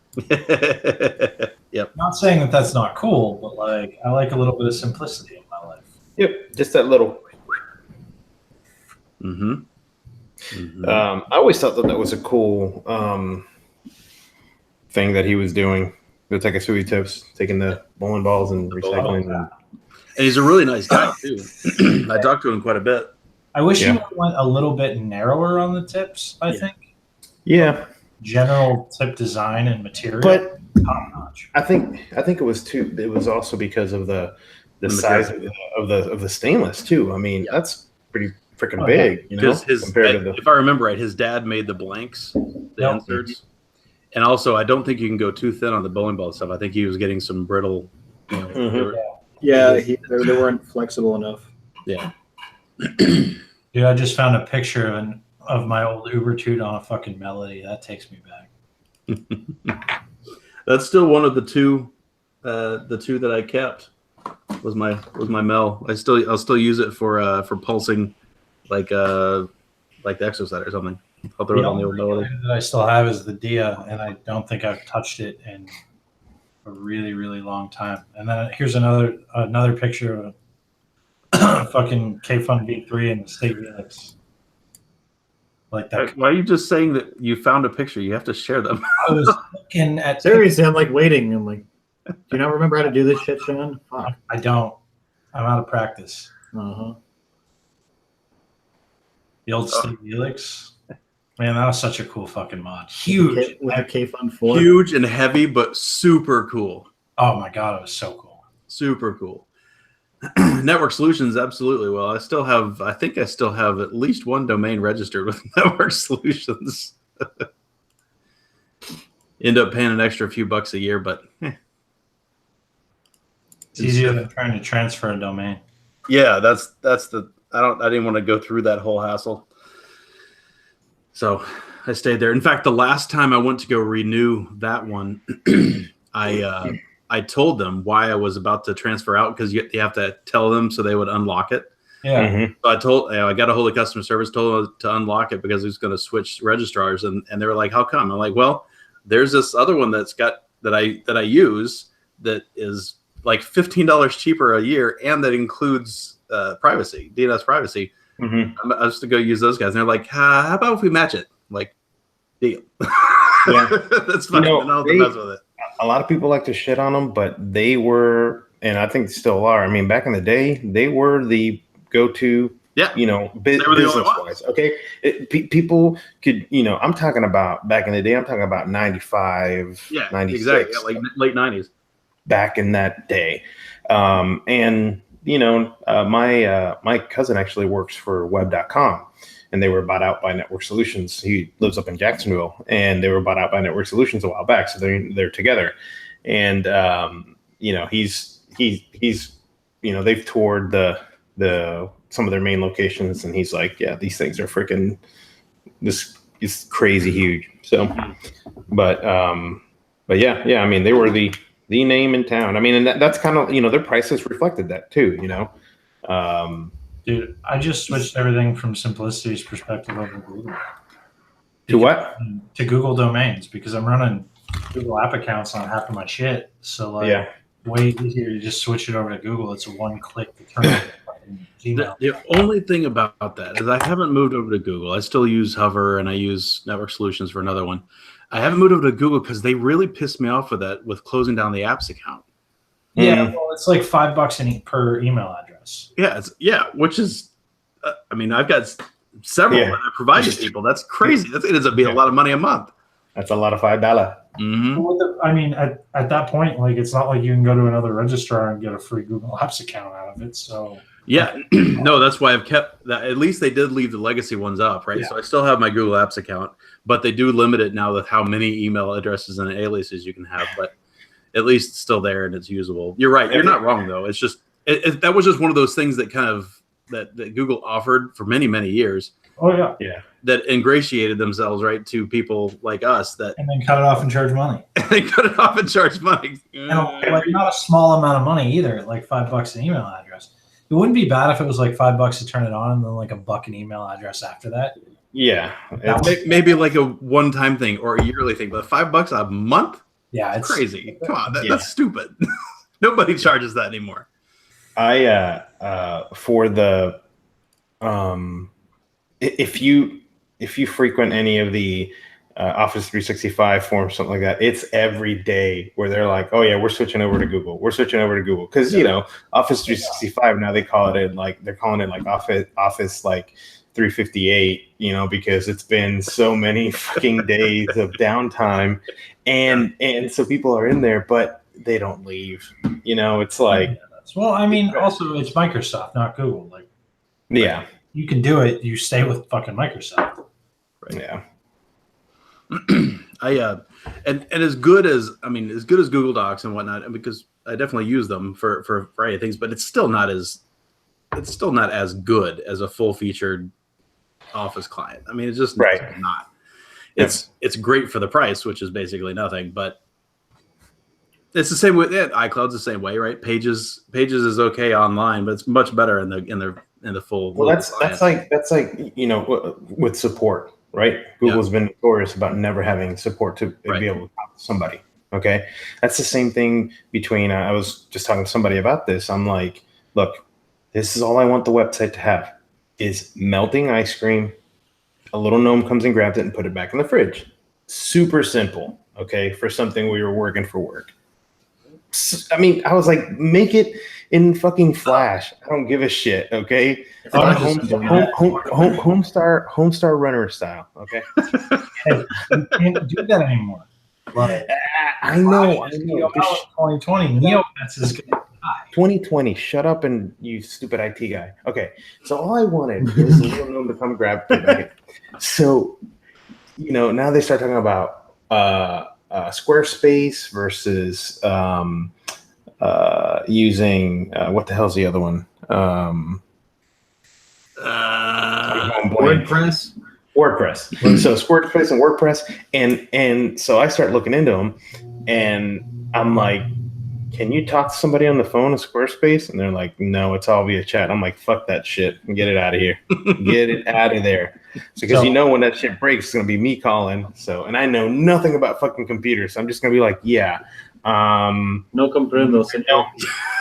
[SPEAKER 3] Yep.
[SPEAKER 4] Not saying that that's not cool, but like I like a little bit of simplicity in my life.
[SPEAKER 1] Yep, just that little.
[SPEAKER 3] Mm-hmm.
[SPEAKER 1] I always thought that was a cool thing that he was doing. The Tekasui tips, taking the bowling balls and recycling.
[SPEAKER 3] And he's a really nice guy too. I talked to him quite a bit.
[SPEAKER 4] I wish he went a little bit narrower on the tips. I think.
[SPEAKER 1] Yeah.
[SPEAKER 4] General tip design and material,
[SPEAKER 1] but
[SPEAKER 4] top notch.
[SPEAKER 1] I think it was too. It was also because of the size of the stainless too. I mean, that's pretty freaking big. You know, compared to
[SPEAKER 3] if I remember right, his dad made the blanks, the inserts. And also, I don't think you can go too thin on the bowling ball stuff. I think he was getting some brittle. You know,
[SPEAKER 5] they weren't flexible enough.
[SPEAKER 3] Yeah.
[SPEAKER 4] Dude, I just found a picture of my old Uber Toot on a fucking Melody. That takes me back.
[SPEAKER 3] That's still one of the two that I kept. Was my Mel. I'll still use it for pulsing, like the exoset or something. I'll throw it on the old Melody.
[SPEAKER 4] That I still have is the Dia, and I don't think I've touched it in a really, really long time. And then here's another picture of a fucking K-Fun V3 and the State Helix. Like that.
[SPEAKER 3] Why are you just saying that you found a picture? You have to share them.
[SPEAKER 4] I was looking at
[SPEAKER 5] seriously. I'm like waiting. I'm like, do you not remember how to do this shit, Sean? Fuck.
[SPEAKER 4] I don't. I'm out of practice.
[SPEAKER 5] The
[SPEAKER 4] old State Helix. Man, that was such a cool fucking mod. Huge.
[SPEAKER 5] With a K-Fun 4.
[SPEAKER 3] Huge and heavy, but super cool.
[SPEAKER 4] Oh my God, it was so cool.
[SPEAKER 3] Super cool. Network Solutions, absolutely. Well, I think I still have at least one domain registered with Network Solutions. End up paying an extra few bucks a year, but
[SPEAKER 4] it's easier than trying to transfer a domain.
[SPEAKER 3] Yeah, that's the I didn't want to go through that whole hassle. So I stayed there. In fact, the last time I went to go renew that one, I told them why I was about to transfer out because you have to tell them so they would unlock it.
[SPEAKER 4] Yeah.
[SPEAKER 3] So I got a hold of customer service, told them to unlock it because it was going to switch registrars, and they were like, "How come?" I'm like, "Well, there's this other one that I use that is like $15 cheaper a year, and that includes privacy, DNS privacy."
[SPEAKER 1] Mm-hmm.
[SPEAKER 3] I was to go use those guys, and they're like, "How about if we match it?" I'm like, deal.
[SPEAKER 1] Yeah,
[SPEAKER 3] that's fine.
[SPEAKER 1] You know,
[SPEAKER 3] I don't mess with it.
[SPEAKER 1] A lot of people like to shit on them, but they were, and I think still are. I mean, back in the day, they were the go-to.
[SPEAKER 3] Yeah,
[SPEAKER 1] business-wise. Okay, people could, I'm talking about back in the day. I'm talking about 95, 96,
[SPEAKER 3] exactly, like late 90s.
[SPEAKER 1] Back in that day, and my cousin actually works for web.com, and they were bought out by Network Solutions. He lives up in Jacksonville, and they were bought out by Network Solutions a while back. So they're together, and he's they've toured the some of their main locations, and he's like, yeah, these things are freaking this is crazy huge. So, but yeah, I mean, they were the name in town. I mean, and that's kind of, their prices reflected that too,
[SPEAKER 4] Dude, I just switched everything from simplicity's perspective over Google.
[SPEAKER 1] To what?
[SPEAKER 4] To Google domains, because I'm running Google app accounts on half of my shit. So way easier to just switch it over to Google. It's a one-click to turn on Gmail.
[SPEAKER 3] The only thing about that is I haven't moved over to Google. I still use Hover, and I use Network Solutions for another one. I haven't moved over to Google because they really pissed me off with closing down the apps account.
[SPEAKER 4] Yeah, well, it's like $5 per email address.
[SPEAKER 3] Which is, I've got several that I provide to people. That's crazy. It ends up being a lot of money a month.
[SPEAKER 1] That's a lot of $5.
[SPEAKER 3] Mm-hmm.
[SPEAKER 4] At that point, like, it's not like you can go to another registrar and get a free Google Apps account out of it. So
[SPEAKER 3] no, that's why I've kept that. At least they did leave the legacy ones up, right?
[SPEAKER 4] Yeah.
[SPEAKER 3] So I still have my Google Apps account, but they do limit it now with how many email addresses and aliases you can have. But at least it's still there and it's usable. You're right. You're not wrong though. It's just that was just one of those things that kind of that Google offered for many, many years.
[SPEAKER 4] Oh yeah.
[SPEAKER 1] Yeah.
[SPEAKER 3] That ingratiated themselves right to people like us and
[SPEAKER 4] then cut it off and charge money.
[SPEAKER 3] They cut it off and charge money.
[SPEAKER 4] And like not a small amount of money either, like $5 an email address. It wouldn't be bad if it was like $5 to turn it on and then like $1 an email address after that.
[SPEAKER 1] Yeah.
[SPEAKER 3] Maybe like a one-time thing or a yearly thing, but $5 a month?
[SPEAKER 4] Yeah,
[SPEAKER 3] it's crazy. Come on, that's stupid. Nobody charges that anymore.
[SPEAKER 1] For the if you frequent any of the Office 365 form, something like that. It's every day where they're like, "Oh yeah, we're switching over to Google. We're switching over to Google," because Office 365 now they're calling it like Office like 358, because it's been so many fucking days of downtime, and so people are in there, but they don't leave. It's like,
[SPEAKER 4] well, I mean, also it's Microsoft, not Google. Like,
[SPEAKER 1] yeah,
[SPEAKER 4] you can do it. You stay with fucking Microsoft.
[SPEAKER 1] Right. Yeah.
[SPEAKER 3] And as good as Google Docs and whatnot, and because I definitely use them for a variety of things, but it's still not as good as a full featured Office client. I mean, it's just not. It's great for the price, which is basically nothing, but it's the same with it. iCloud's the same way, right? Pages is okay online, but it's much better in the full.
[SPEAKER 1] Well, that's like with support. Right? Google's been notorious about never having support to be able to talk to somebody. Okay. That's the same thing between, I was just talking to somebody about this. I'm like, look, this is all I want the website to have is melting ice cream. A little gnome comes and grabs it and put it back in the fridge. Super simple. Okay. For something we were working for work. I mean, I was like, make it in fucking Flash. I don't give a shit. Okay. Homestar runner style. Okay.
[SPEAKER 4] Hey, you can't do that anymore. But
[SPEAKER 1] I know.
[SPEAKER 4] 2020, Neopets is going to die.
[SPEAKER 1] 2020. Shut up, and you stupid IT guy. Okay. So all I wanted was a little gnome to come grab it. So, now they start talking about Squarespace versus using what the hell's the other one?
[SPEAKER 5] WordPress.
[SPEAKER 1] So Squarespace and WordPress, and so I start looking into them, and I'm like, can you talk to somebody on the phone in Squarespace? And they're like, no, it's all via chat. I'm like, fuck that shit and get it out of here. Get it out of there. Because when that shit breaks, it's gonna be me calling. So, and I know nothing about fucking computers, so I'm just gonna be like, yeah.
[SPEAKER 5] No comprendo, señor.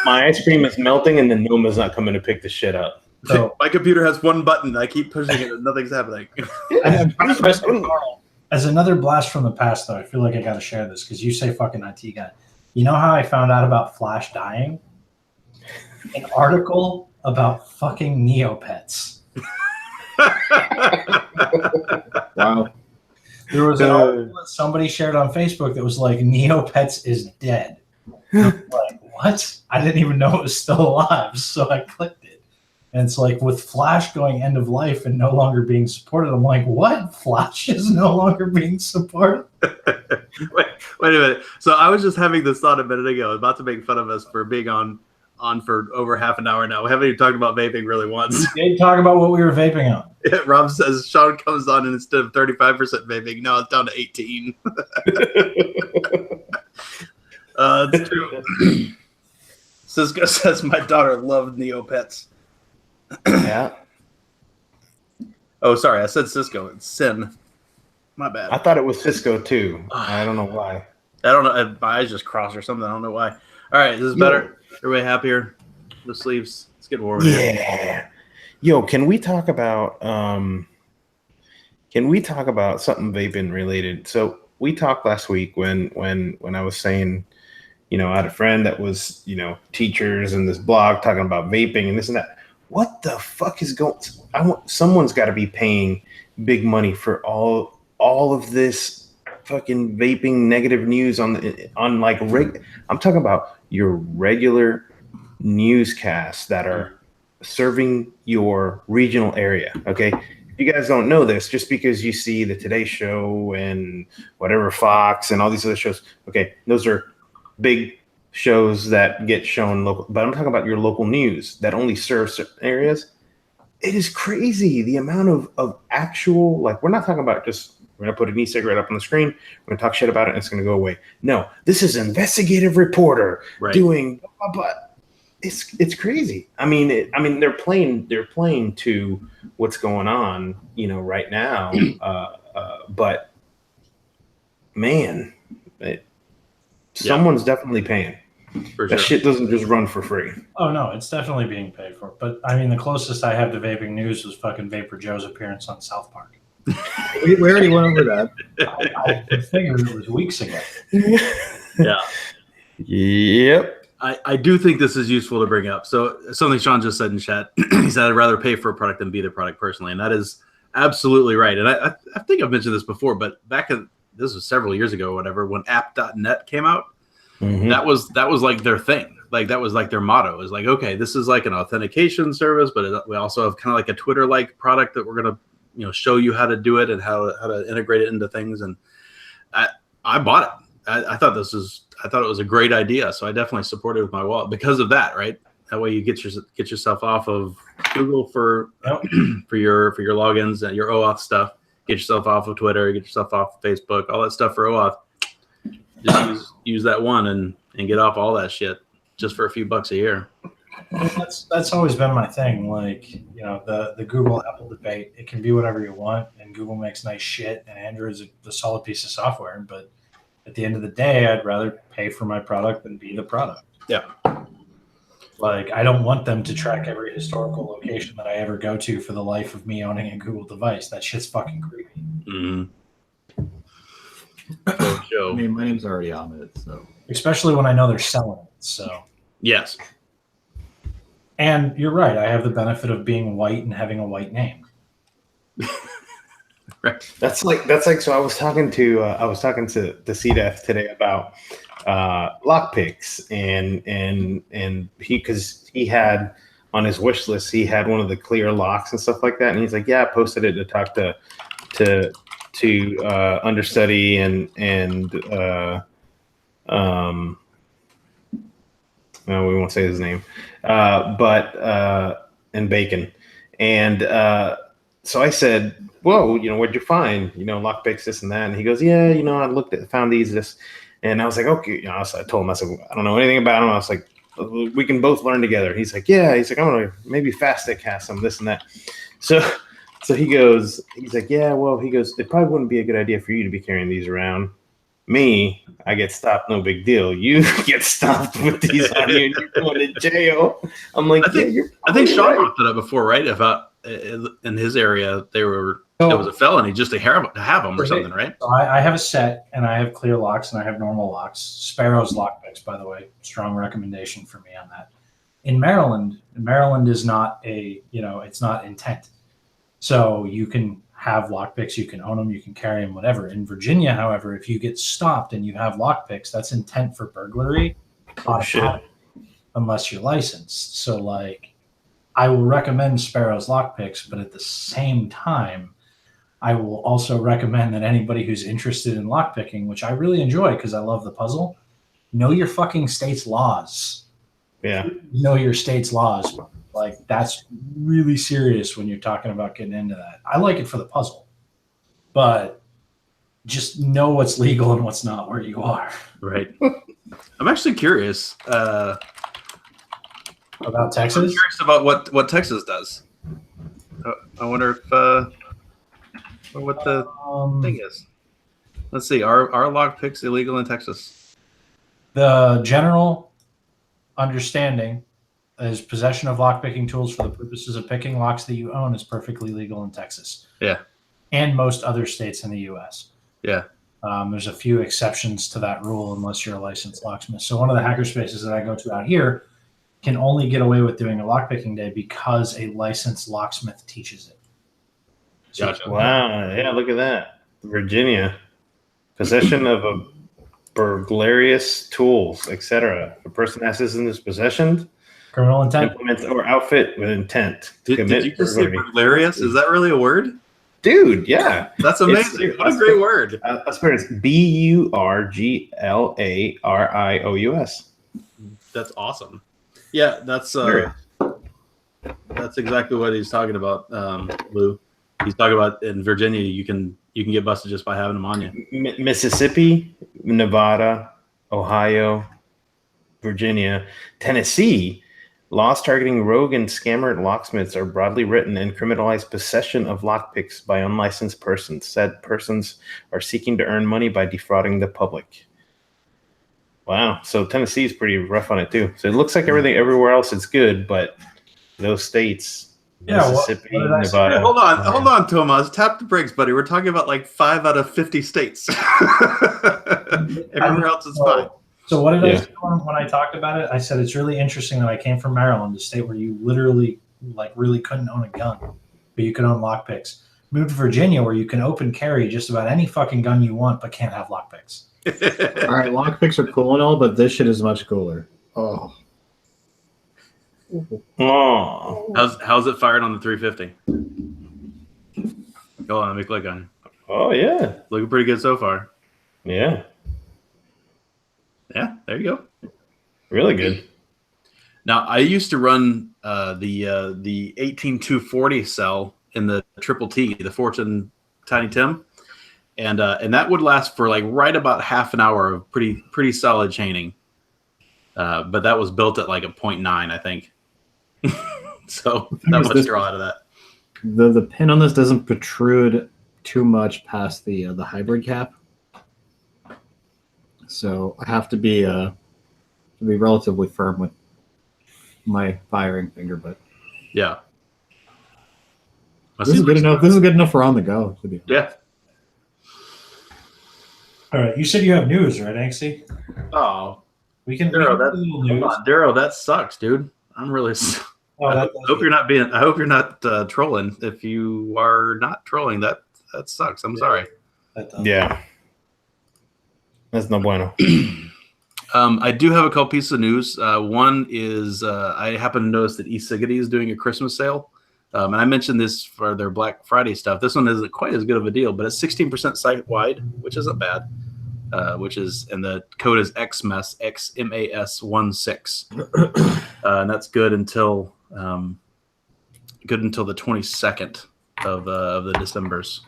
[SPEAKER 1] My ice cream is melting, and the gnome is not coming to pick the shit up.
[SPEAKER 3] So my computer has one button. I keep pushing it, and nothing's happening.
[SPEAKER 4] As another blast from the past, though, I feel like I got to share this because you say fucking IT guy. You know how I found out about Flash dying? An article about fucking Neopets.
[SPEAKER 5] Wow.
[SPEAKER 4] There was an article that somebody shared on Facebook that was like, Neopets is dead. I'm like, what? I didn't even know it was still alive, so I clicked it. And it's like, with Flash going end of life and no longer being supported, I'm like, what? Flash is no longer being supported?
[SPEAKER 3] Wait a minute. So I was just having this thought a minute ago, about to make fun of us for being on for over half an hour now. We haven't even talked about vaping really once.
[SPEAKER 4] We did talk about what we were vaping on.
[SPEAKER 3] Yeah, Rob says Sean comes on and instead of 35% vaping, now it's down to 18. It's true. Cisco says my daughter loved Neopets.
[SPEAKER 1] Yeah.
[SPEAKER 3] Oh, sorry, I said Cisco. It's Sin. My bad.
[SPEAKER 1] I thought it was Cisco too. I don't know why.
[SPEAKER 3] I don't know. My eyes just crossed or something. I don't know why. All right, this is better. Everybody happier? The sleeves. Let's get warm.
[SPEAKER 1] Yeah. Yo, can we talk about something vaping related? So we talked last week when I was saying, I had a friend that was, teachers and this blog talking about vaping and this and that. What the fuck is going? Someone's got to be paying big money for all of this fucking vaping negative news on I'm talking about your regular newscasts that are serving your regional area. Okay, if you guys don't know this, just because you see the Today Show and whatever Fox and all these other shows, okay, those are big shows that get shown local, but I'm talking about your local news that only serves certain areas. It is crazy the amount of actual, like, we're not talking about just we're gonna put an e-cigarette up on the screen, we're gonna talk shit about it, and it's gonna go away. No, this is investigative reporter doing, but it's crazy. I mean they're playing to what's going on, right now. But man, someone's definitely paying. That shit doesn't just run for free.
[SPEAKER 4] Oh no, it's definitely being paid for. But I mean, the closest I have to vaping news was fucking Vapor Joe's appearance on South Park.
[SPEAKER 5] We already went over that.
[SPEAKER 4] I figured it was weeks ago.
[SPEAKER 3] Yeah.
[SPEAKER 1] Yep.
[SPEAKER 3] I do think this is useful to bring up. So something Sean just said in chat, he said, I'd rather pay for a product than be the product personally. And that is absolutely right. And I think I've mentioned this before, but this was several years ago or whatever, when app.net came out, that was like their thing. Like that was like their motto is like, okay, this is like an authentication service, but we also have kind of like a Twitter-like product that we're going to, show you how to do it and how to integrate it into things. And I bought it. I thought it was a great idea. So I definitely supported it with my wallet because of that, right? That way you get yourself off of Google for for your logins and your OAuth stuff. Get yourself off of Twitter, get yourself off of Facebook, all that stuff for OAuth. Just use that one and get off all that shit just for a few bucks a year.
[SPEAKER 4] That's always been my thing. Like, the Google Apple debate, it can be whatever you want, and Google makes nice shit, and Android is a solid piece of software. But at the end of the day, I'd rather pay for my product than be the product.
[SPEAKER 3] Yeah.
[SPEAKER 4] Like, I don't want them to track every historical location that I ever go to for the life of me owning a Google device. That shit's fucking creepy.
[SPEAKER 3] Mm-hmm.
[SPEAKER 5] I mean, my name's already on it, so.
[SPEAKER 4] Especially when I know they're selling it. So.
[SPEAKER 3] Yes.
[SPEAKER 4] And you're right. I have the benefit of being white and having a white name.
[SPEAKER 3] Right.
[SPEAKER 1] That's like so I was talking to C-Def today about lockpicks and he had on his wish list, he had one of the clear locks and stuff like that, and he's like, yeah, I posted it to talk to understudy and no, we won't say his name, but and Bacon, and so I said, whoa, what'd you find? Lockpicks, this and that. And he goes, yeah, I found this. And I was like, okay. I told him, I said, I don't know anything about him. I was like, we can both learn together. He's like, yeah. He's like, I'm going to maybe Fastic has some, this and that. So he's like, yeah, well, he goes, it probably wouldn't be a good idea for you to be carrying these around. Me, I get stopped, no big deal. You get stopped with these on you and you're going to jail. I'm like,
[SPEAKER 3] I think Sean brought that up before, right? About in his area, it was a felony just to have them or something, right?
[SPEAKER 4] So I have a set, and I have clear locks, and I have normal locks. Sparrow's lockpicks, by the way, strong recommendation for me on that. In Maryland is not it's not intent. So you can have lockpicks, you can own them, you can carry them, whatever. In Virginia, however, if you get stopped and you have lockpicks, that's intent for burglary.
[SPEAKER 1] Oh, shit.
[SPEAKER 4] Unless you're licensed. So, like, I will recommend Sparrow's lockpicks, but at the same time, I will also recommend that anybody who's interested in lockpicking, which I really enjoy because I love the puzzle, know your fucking state's laws.
[SPEAKER 1] Yeah.
[SPEAKER 4] Know your state's laws. Like, that's really serious when you're talking about getting into that. I like it for the puzzle, but just know what's legal and what's not where you are.
[SPEAKER 3] Right. I'm actually curious.
[SPEAKER 4] About Texas?
[SPEAKER 3] I'm curious about what Texas does. I wonder if what the thing is. Let's see. Are lockpicks illegal in Texas?
[SPEAKER 4] The general understanding is possession of lockpicking tools for the purposes of picking locks that you own is perfectly legal in Texas.
[SPEAKER 3] Yeah.
[SPEAKER 4] And most other states in the U.S.
[SPEAKER 3] Yeah.
[SPEAKER 4] There's a few exceptions to that rule unless you're a licensed locksmith. So one of the hackerspaces that I go to out here can only get away with doing a lockpicking day because a licensed locksmith teaches it.
[SPEAKER 3] So, gotcha.
[SPEAKER 1] Wow. Yeah, look at that. Virginia. Possession of a burglarious tools, etc. A person has this in his possession.
[SPEAKER 4] Criminal intent.
[SPEAKER 1] Implement or outfit with intent.
[SPEAKER 3] Did you just say burglarious? Is that really a word?
[SPEAKER 1] Dude, yeah.
[SPEAKER 3] That's amazing. What a great word.
[SPEAKER 1] That's where it's BURGLARIOUS.
[SPEAKER 3] That's awesome. Yeah, that's exactly what he's talking about, Lou. He's talking about in Virginia, you can get busted just by having them on you.
[SPEAKER 1] Mississippi, Nevada, Ohio, Virginia, Tennessee. Laws targeting rogue and scammer locksmiths are broadly written and criminalize possession of lockpicks by unlicensed persons. Said persons are seeking to earn money by defrauding the public. Wow. So Tennessee is pretty rough on it too. So it looks like everywhere else it's good, but those states
[SPEAKER 4] Yeah,
[SPEAKER 1] Mississippi,
[SPEAKER 4] what did I say?
[SPEAKER 1] Nevada.
[SPEAKER 3] Hold on, Tomas. Tap the brakes, buddy. We're talking about like 5 out of 50 states. Everywhere else is fine.
[SPEAKER 4] So what did I
[SPEAKER 1] Yeah.
[SPEAKER 4] say when I talked about it? I said it's really interesting that I came from Maryland, the state where you literally really couldn't own a gun, but you could own lockpicks. Moved to Virginia, where you can open carry just about any fucking gun you want, but can't have lockpicks.
[SPEAKER 5] All right, lockpicks are cool and all, but this shit is much cooler. Oh,
[SPEAKER 1] Oh.
[SPEAKER 3] How's it fired on the 350? Go on, let me click on it.
[SPEAKER 1] Oh yeah.
[SPEAKER 3] Looking pretty good so far.
[SPEAKER 1] Yeah.
[SPEAKER 3] Yeah, there you go.
[SPEAKER 1] Really good.
[SPEAKER 3] Now I used to run the 18240 cell in the Triple T, the Fortune Tiny Tim, and that would last for like right about half an hour of pretty solid chaining. But that was built at like a 0.9, I think. So not much draw out of that.
[SPEAKER 5] the pin on this doesn't protrude too much past the hybrid cap, so I have to be relatively firm with my firing finger. But
[SPEAKER 3] Yeah.
[SPEAKER 5] this is good enough. This is good enough for on the go. To be honest.
[SPEAKER 3] Yeah.
[SPEAKER 4] All right, you said you have news, right, Anxie?
[SPEAKER 3] Oh,
[SPEAKER 4] We can
[SPEAKER 3] Duro,
[SPEAKER 4] do a little news.
[SPEAKER 3] Duro, that sucks, dude. I'm really.
[SPEAKER 4] Oh,
[SPEAKER 3] I hope you're not trolling. If you are not trolling, that sucks. I'm sorry.
[SPEAKER 1] Yeah. That's no bueno.
[SPEAKER 3] I do have a couple pieces of news. One is I happen to notice that eCiggity is doing a Christmas sale. And I mentioned this for their Black Friday stuff. This one isn't quite as good of a deal, but it's 16% site-wide, which isn't bad. And the code is XMAS, XMAS16. And that's good until the 22nd of the Decembers.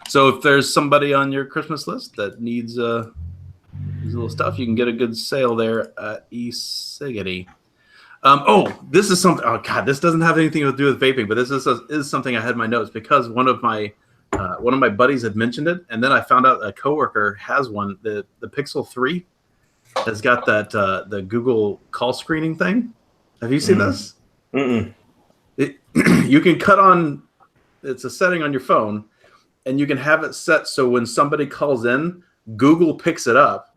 [SPEAKER 3] So if there's somebody on your Christmas list that needs these little stuff, you can get a good sale there at eCiggity. This is something. Oh God, this doesn't have anything to do with vaping, but this is something I had in my notes because one of my buddies had mentioned it, and then I found out a coworker has one. The Pixel 3 has got that the Google call screening thing. Have you seen this?
[SPEAKER 1] Mm-mm.
[SPEAKER 3] You can cut on. It's a setting on your phone, and you can have it set so when somebody calls in, Google picks it up,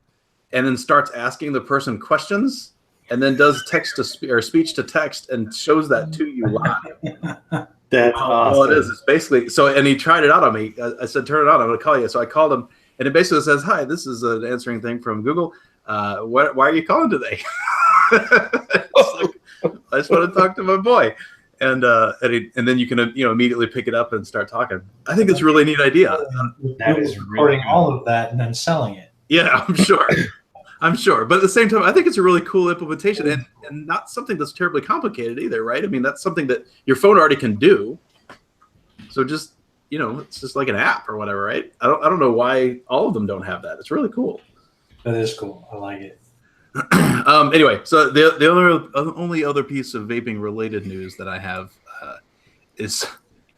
[SPEAKER 3] and then starts asking the person questions. And then does text to speech to text and shows that to you live.
[SPEAKER 1] That's awesome.
[SPEAKER 3] Well, it is. It's basically so. And he tried it out on me. I said, "Turn it on. I'm going to call you." So I called him, and it basically says, "Hi, this is an answering thing from Google. Why are you calling today?" Like, I just want to talk to my boy, and then you can immediately pick it up and start talking. I think it's a really neat idea.
[SPEAKER 1] That is
[SPEAKER 4] recording
[SPEAKER 1] really
[SPEAKER 4] all of that and then selling it.
[SPEAKER 3] Yeah, I'm sure. But at the same time, I think it's a really cool implementation and not something that's terribly complicated either, right? I mean, that's something that your phone already can do. So just, it's just like an app or whatever, right? I don't know why all of them don't have that. It's really cool.
[SPEAKER 4] That is cool. I like it.
[SPEAKER 3] Anyway, so the only other piece of vaping related news that I have is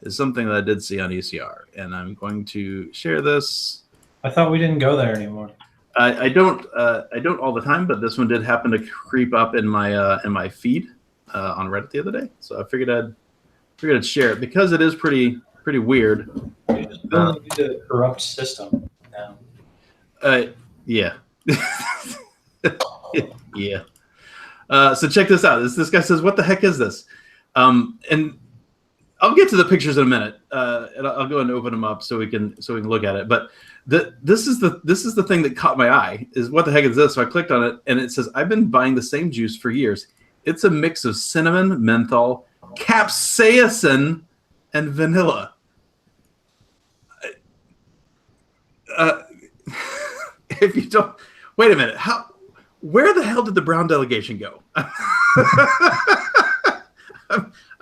[SPEAKER 3] something that I did see on ECR, and I'm going to share this.
[SPEAKER 4] I thought we didn't go there anymore.
[SPEAKER 3] I don't all the time, but this one did happen to creep up in my feed on Reddit the other day. So I figured I'd share it because it is pretty weird.
[SPEAKER 4] You're just building into a corrupt system now.
[SPEAKER 3] Yeah. Yeah. So check this out. This guy says, "What the heck is this?" And I'll get to the pictures in a minute, and I'll go and open them up so we can look at it. But this is the thing that caught my eye. Is what the heck is this? So I clicked on it, and it says, "I've been buying the same juice for years. It's a mix of cinnamon, menthol, capsaicin, and vanilla." If you don't, wait a minute. Where the hell did the Brown delegation go? I'm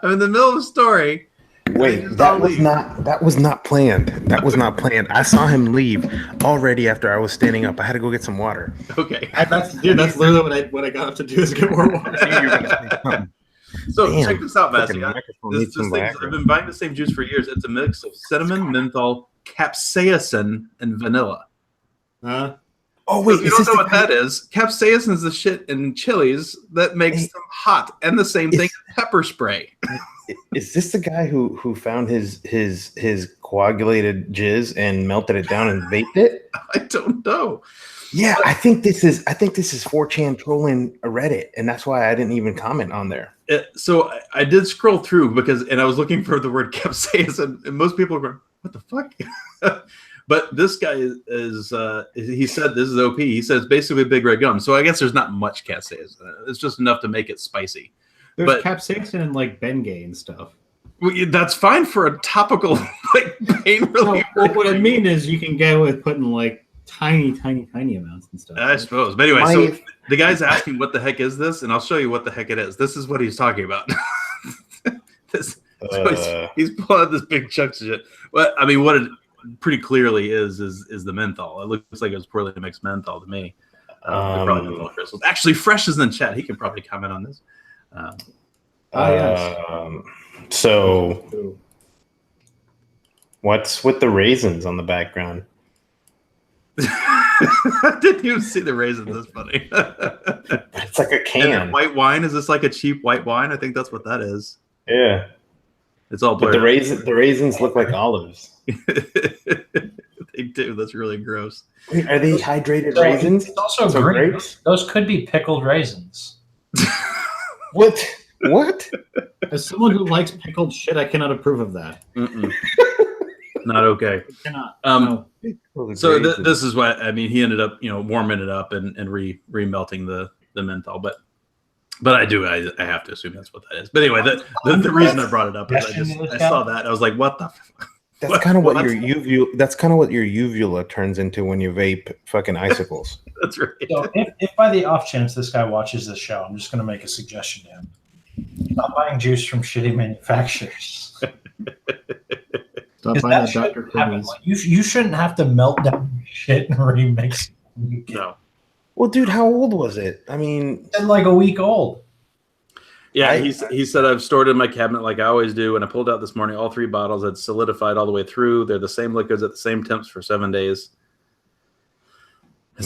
[SPEAKER 3] in the middle of a story.
[SPEAKER 1] Wait, that was not planned. That was not planned. I saw him leave already after I was standing up. I had to go get some water.
[SPEAKER 3] Okay.
[SPEAKER 5] That's literally what I got up to do is get more water.
[SPEAKER 3] So
[SPEAKER 1] Damn,
[SPEAKER 3] check this out, Massey.
[SPEAKER 1] this thing,
[SPEAKER 3] I've been buying the same juice for years. It's a mix of cinnamon, menthol, capsaicin, and vanilla.
[SPEAKER 1] Oh
[SPEAKER 3] So
[SPEAKER 1] wait,
[SPEAKER 3] if you
[SPEAKER 1] is
[SPEAKER 3] don't
[SPEAKER 1] this
[SPEAKER 3] know
[SPEAKER 1] the
[SPEAKER 3] what
[SPEAKER 1] guy-
[SPEAKER 3] that is, capsaicin is the shit in chilies that makes them hot, and the same thing in pepper spray.
[SPEAKER 1] Is this the guy who found his coagulated jizz and melted it down and vaped it?
[SPEAKER 3] I don't know.
[SPEAKER 1] Yeah, I think this is 4chan trolling a Reddit, and that's why I didn't even comment on there.
[SPEAKER 3] So I did scroll through and I was looking for the word capsaicin, and most people are going, "What the fuck?" But this guy is he said this is OP. He says basically big red gum. So I guess there's not much capsaicin. It's just enough to make it spicy.
[SPEAKER 5] There's capsaicin and like Bengay and stuff.
[SPEAKER 3] Well, that's fine for a topical like pain relief.
[SPEAKER 5] Well, what I mean is you can get with putting like tiny amounts and stuff.
[SPEAKER 3] I suppose. But anyway, so the guy's asking what the heck is this, and I'll show you what the heck it is. This is what he's talking about. He's pulling out this big chunk of shit. Well, I mean, what it pretty clearly is the menthol. It looks like it was poorly mixed menthol to me. Probably menthol crystals. Actually, Fresh is in the chat. He can probably comment on this.
[SPEAKER 5] Yes.
[SPEAKER 1] So what's with the raisins on the background?
[SPEAKER 3] I didn't even see the raisins. That's funny.
[SPEAKER 1] It's like a
[SPEAKER 3] And
[SPEAKER 1] can.
[SPEAKER 3] that white wine, is this like a cheap white wine? I think that's what that is.
[SPEAKER 1] Yeah.
[SPEAKER 3] It's all
[SPEAKER 1] But
[SPEAKER 3] blurred.
[SPEAKER 1] the raisins look like olives.
[SPEAKER 3] They do. That's really gross.
[SPEAKER 1] Wait, are they hydrated
[SPEAKER 4] So
[SPEAKER 1] raisins?
[SPEAKER 4] It's also
[SPEAKER 1] So
[SPEAKER 4] grapes.
[SPEAKER 1] grapes?
[SPEAKER 4] Those could be pickled raisins.
[SPEAKER 1] What? What?
[SPEAKER 5] As someone who likes pickled shit, I cannot approve of that.
[SPEAKER 3] Mm-mm. Not okay.
[SPEAKER 5] I cannot.
[SPEAKER 3] Um,
[SPEAKER 5] No.
[SPEAKER 3] So this is what I mean. He ended up, warming it up and remelting the menthol. But I have to assume that's what that is. But anyway, the reason I brought it up is I saw that and I was like, what the fuck?
[SPEAKER 1] That's kind of what your uvula. That's kind of what your uvula turns into when you vape fucking icicles.
[SPEAKER 3] That's right.
[SPEAKER 4] So if by the off chance this guy watches this show, I'm just going to make a suggestion to him. Stop buying juice from shitty manufacturers.
[SPEAKER 5] Stop
[SPEAKER 4] Because
[SPEAKER 5] buying
[SPEAKER 4] that
[SPEAKER 5] that Dr.
[SPEAKER 4] shouldn't happen.
[SPEAKER 5] Kimmy's.
[SPEAKER 4] Like, you shouldn't have to melt down your shit and remix it. You get
[SPEAKER 3] No.
[SPEAKER 1] Well, dude, how old was it? I mean,
[SPEAKER 4] it like a week old.
[SPEAKER 3] Yeah, he said I've stored it in my cabinet like I always do. And I pulled out this morning, all 3 bottles had solidified all the way through. They're the same liquids at the same temps for 7 days.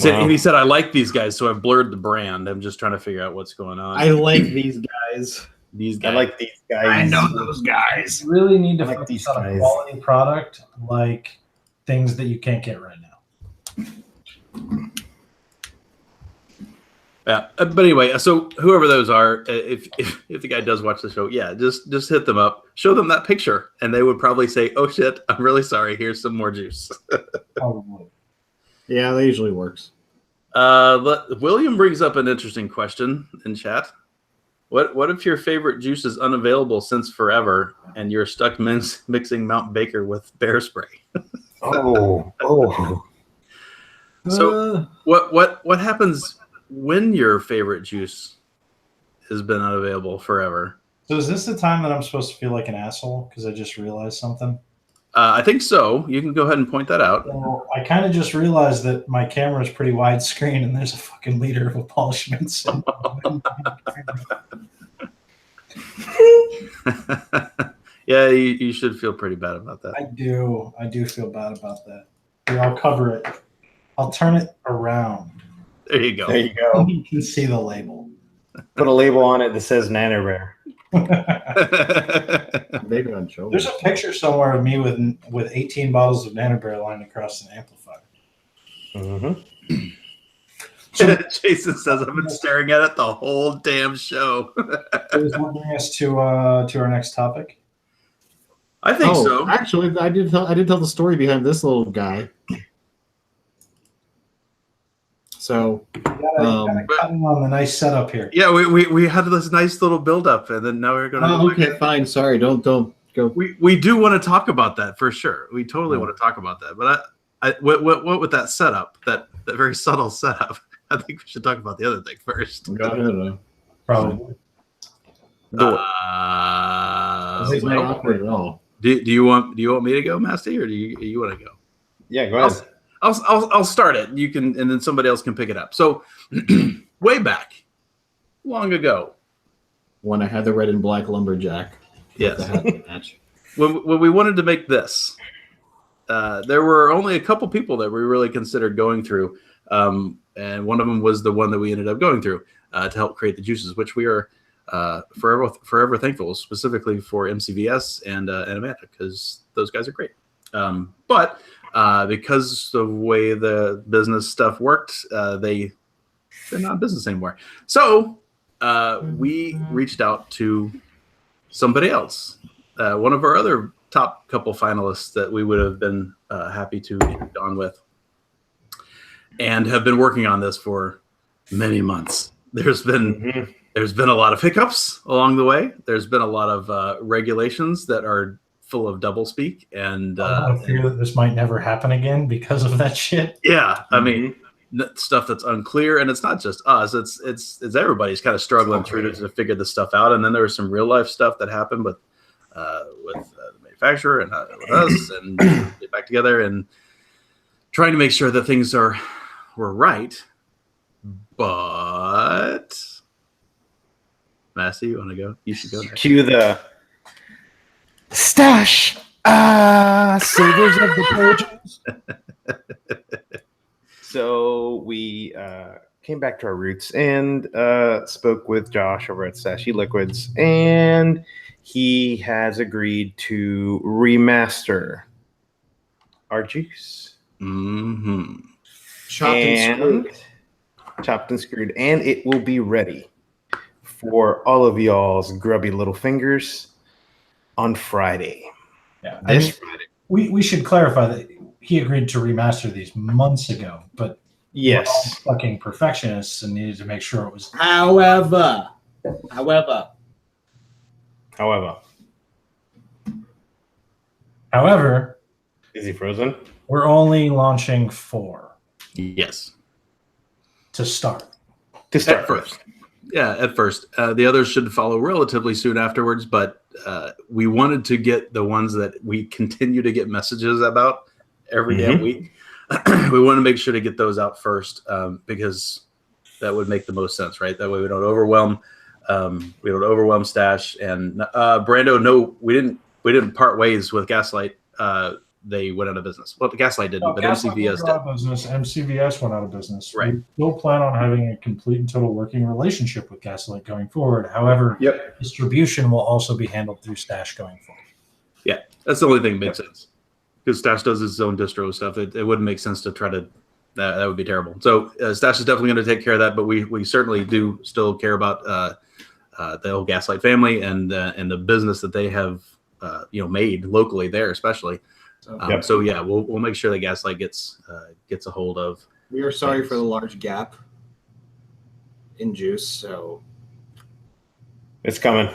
[SPEAKER 3] And he said, I like these guys, so I've blurred the brand. I'm just trying to figure out what's going on.
[SPEAKER 5] I like these guys.
[SPEAKER 3] These guys.
[SPEAKER 1] I like these guys.
[SPEAKER 5] I know those guys.
[SPEAKER 4] You really need to
[SPEAKER 1] I like
[SPEAKER 4] focus
[SPEAKER 1] these
[SPEAKER 4] on a
[SPEAKER 1] guys.
[SPEAKER 4] quality product, like things that you can't get right now.
[SPEAKER 3] Yeah, but anyway, so whoever those are, if the guy does watch the show, yeah, just hit them up, show them that picture, and they would probably say, "Oh shit, I'm really sorry. Here's some more juice."
[SPEAKER 4] Probably.
[SPEAKER 5] Yeah, that usually works.
[SPEAKER 3] William brings up an interesting question in chat. What if your favorite juice is unavailable since forever, and you're stuck mixing Mount Baker with bear spray?
[SPEAKER 1] Oh.
[SPEAKER 3] So what happens when your favorite juice has been unavailable forever?
[SPEAKER 4] So is this the time that I'm supposed to feel like an asshole because I just realized something?
[SPEAKER 3] I think so. You can go ahead and point that out.
[SPEAKER 4] Well, I kind of just realized that my camera is pretty widescreen and there's a fucking liter of abolishments.
[SPEAKER 3] Yeah, you should feel pretty bad about that.
[SPEAKER 4] I do feel bad about that. Here, I'll cover it. I'll turn it around.
[SPEAKER 3] There you go.
[SPEAKER 1] There you go.
[SPEAKER 4] You can see the label.
[SPEAKER 1] Put a label on it that says Nano Rare.
[SPEAKER 5] Maybe on show.
[SPEAKER 4] There's a picture somewhere of me with 18 bottles of Nanobear lying across an amplifier.
[SPEAKER 1] Mm-hmm.
[SPEAKER 3] Jason says I've been staring at it the whole damn show.
[SPEAKER 4] Does that bring us to our next topic?
[SPEAKER 3] I think so.
[SPEAKER 5] Actually, I did tell the story behind this little guy. So,
[SPEAKER 4] You gotta cut in on the nice setup here.
[SPEAKER 3] Yeah, we had this nice little build up, and then now we're going to.
[SPEAKER 5] okay, fine. Sorry, don't go.
[SPEAKER 3] We do want to talk about that for sure. We totally want to talk about that. But what with that setup, that very subtle setup, I think we should talk about the other thing first.
[SPEAKER 5] Go ahead.
[SPEAKER 4] Probably.
[SPEAKER 5] It's not awkward at all.
[SPEAKER 3] Do you want me to go, Masty, or do you want to go?
[SPEAKER 1] Yeah, go ahead.
[SPEAKER 3] I'll start it. You can, and then somebody else can pick it up. So, way back, long ago,
[SPEAKER 5] When I had the red and black lumberjack.
[SPEAKER 3] yes,
[SPEAKER 5] The hat match.
[SPEAKER 3] when we wanted to make this, there were only a couple people that we really considered going through. And one of them was the one that we ended up going through to help create the juices, which we are forever thankful, specifically for MCVS and Amanda, because those guys are great. But because of the way the business stuff worked, they're not in business anymore. So we reached out to somebody else, one of our other top couple finalists that we would have been happy to get on with, and have been working on this for many months. There's been a lot of hiccups along the way. There's been a lot of regulations that are full of doublespeak, and
[SPEAKER 4] I fear that this might never happen again because of that shit.
[SPEAKER 3] Yeah, I mean, stuff that's unclear, and it's not just us. It's everybody's kind of struggling through to figure this stuff out. And then there was some real life stuff that happened with the manufacturer and with us, and get back together and trying to make sure that things were right. But Massey, you want to go? You should go next.
[SPEAKER 1] Cue the stash. Saviors of the Pages. So we came back to our roots and spoke with Josh over at Stashy Liquids, and he has agreed to remaster our juice.
[SPEAKER 3] Mm-hmm.
[SPEAKER 1] Chopped and screwed, and it will be ready for all of y'all's grubby little fingers on Friday.
[SPEAKER 4] Yeah,
[SPEAKER 1] Friday.
[SPEAKER 4] We should clarify that he agreed to remaster these months ago, but
[SPEAKER 1] Yes.
[SPEAKER 4] we're all fucking perfectionists and needed to make sure it was.
[SPEAKER 5] However,
[SPEAKER 1] Is he frozen?
[SPEAKER 4] we're only launching 4
[SPEAKER 3] Yes.
[SPEAKER 4] to start.
[SPEAKER 1] To start
[SPEAKER 3] At first. Yeah, at first. The others should follow relatively soon afterwards, but we wanted to get the ones that we continue to get messages about every damn week. We want to make sure to get those out first, because that would make the most sense, right? That way we don't overwhelm Stash. And Brando, no, we didn't part ways with Gaslight. They went out of business. Well, the Gaslight didn't, but MCVS
[SPEAKER 4] went out of business. MCVS went out of business.
[SPEAKER 3] Right.
[SPEAKER 4] We still plan on having a complete and total working relationship with Gaslight going forward. However, distribution will also be handled through Stash going forward.
[SPEAKER 3] Yeah, that's the only thing that makes sense. Because Stash does his own distro stuff. It wouldn't make sense to try to. That would be terrible. So Stash is definitely going to take care of that. But we certainly do still care about the whole Gaslight family and the business that they have made locally there, especially. So yeah, we'll make sure that Gaslight gets a hold of.
[SPEAKER 5] we are sorry for the large gap in juice. So
[SPEAKER 1] It's coming.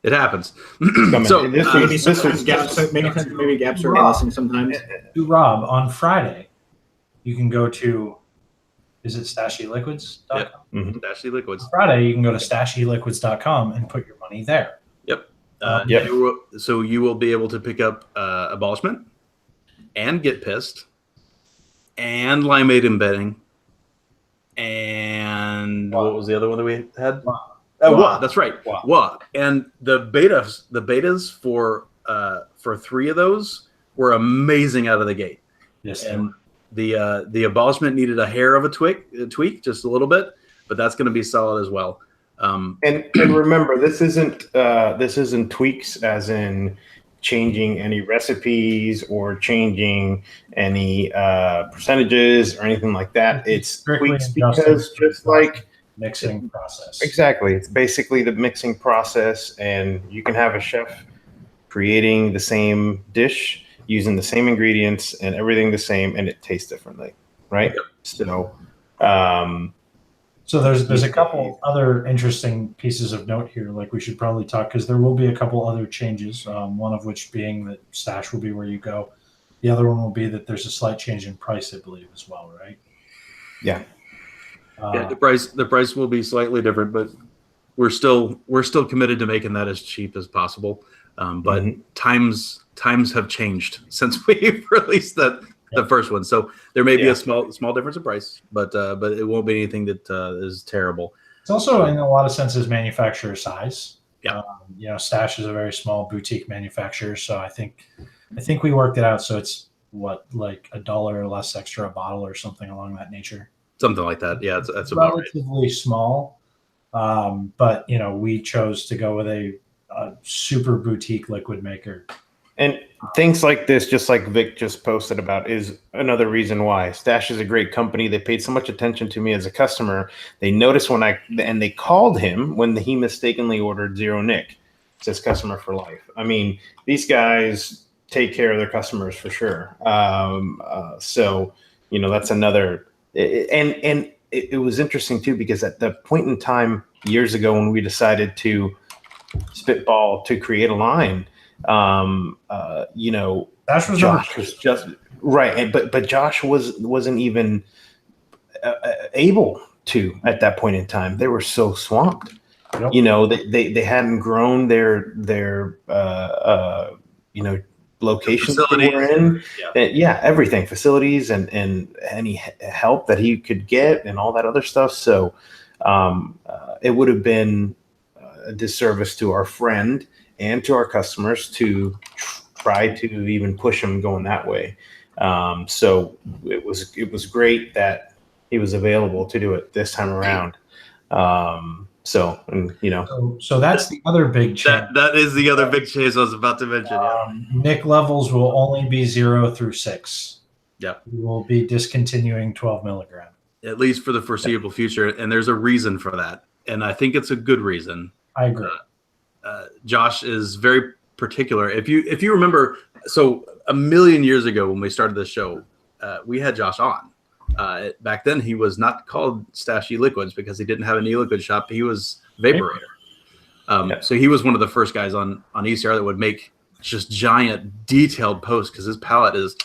[SPEAKER 3] It happens.
[SPEAKER 1] It's coming.
[SPEAKER 3] So
[SPEAKER 1] this was
[SPEAKER 5] gaps. Maybe gaps are awesome sometimes.
[SPEAKER 4] Rob, on Friday, you can go to, is it StashyLiquids.com?
[SPEAKER 3] Yep. Dashy Liquids.
[SPEAKER 4] On Friday, you can go to StashyLiquids.com and put your money there.
[SPEAKER 3] Yep.
[SPEAKER 1] Yep.
[SPEAKER 3] So you will be able to pick up Abolishment and Get Pissed and Limeade Embedding and what was the other one that we had? Wah. That's right. Wah. And the betas for 3 of those were amazing out of the gate.
[SPEAKER 4] Yes.
[SPEAKER 3] And the Abolishment needed a hair of a tweak, just a little bit, but that's going to be solid as well.
[SPEAKER 1] And remember, this isn't tweaks as in changing any recipes or changing any percentages or anything like that. It's
[SPEAKER 4] Strictly
[SPEAKER 1] tweaks because just like
[SPEAKER 4] mixing process.
[SPEAKER 1] exactly, it's basically the mixing process, and you can have a chef creating the same dish using the same ingredients and everything the same, and it tastes differently, right?
[SPEAKER 3] Yep.
[SPEAKER 1] So,
[SPEAKER 4] there's a couple other interesting pieces of note here. Like we should probably talk because there will be a couple other changes. One of which being that Stash will be where you go. The other one will be that there's a slight change in price, I believe, as well, right?
[SPEAKER 1] yeah.
[SPEAKER 3] The price will be slightly different, but we're still committed to making that as cheap as possible. But times have changed since we released the first one, so there may be a small difference in price, but it won't be anything that is terrible.
[SPEAKER 4] It's also in a lot of senses manufacturer size.
[SPEAKER 3] Yeah.
[SPEAKER 4] Stash is a very small boutique manufacturer, so I think we worked it out. So it's like $1 or less extra a bottle or something along that nature.
[SPEAKER 3] Something like that. Yeah, that's about right.
[SPEAKER 4] Relatively small, but we chose to go with a super boutique liquid maker.
[SPEAKER 1] And things like this, just like Vic just posted about, is another reason why Stash is a great company. They paid so much attention to me as a customer. They noticed and they called him when he mistakenly ordered Zero Nick. It says customer for life. I mean, these guys take care of their customers for sure. So that's another. And it was interesting too, because at the point in time years ago when we decided to spitball to create a line, Josh was just right, but Josh wasn't even able to at that point in time. They were so swamped. Yep. They hadn't grown their locations that they were in. Yeah, everything, facilities and any help that he could get and all that other stuff. So it would have been a disservice to our friend and to our customers to try to even push him going that way. So it was great that he was available to do it this time around. So
[SPEAKER 4] that's the other big change.
[SPEAKER 3] That is the other big change I was about to mention.
[SPEAKER 4] Nick levels will only be 0 through 6.
[SPEAKER 3] Yeah,
[SPEAKER 4] we will be discontinuing 12 milligram,
[SPEAKER 3] at least for the foreseeable future, and there's a reason for that, and I think it's a good reason.
[SPEAKER 4] I agree.
[SPEAKER 3] Josh is very particular. If you remember, so a million years ago when we started this show, we had Josh on. Back then, he was not called Stash E-Liquids because he didn't have an e-liquid shop. He was Vaporator. So he was one of the first guys on ECR that would make just giant detailed posts because his palate is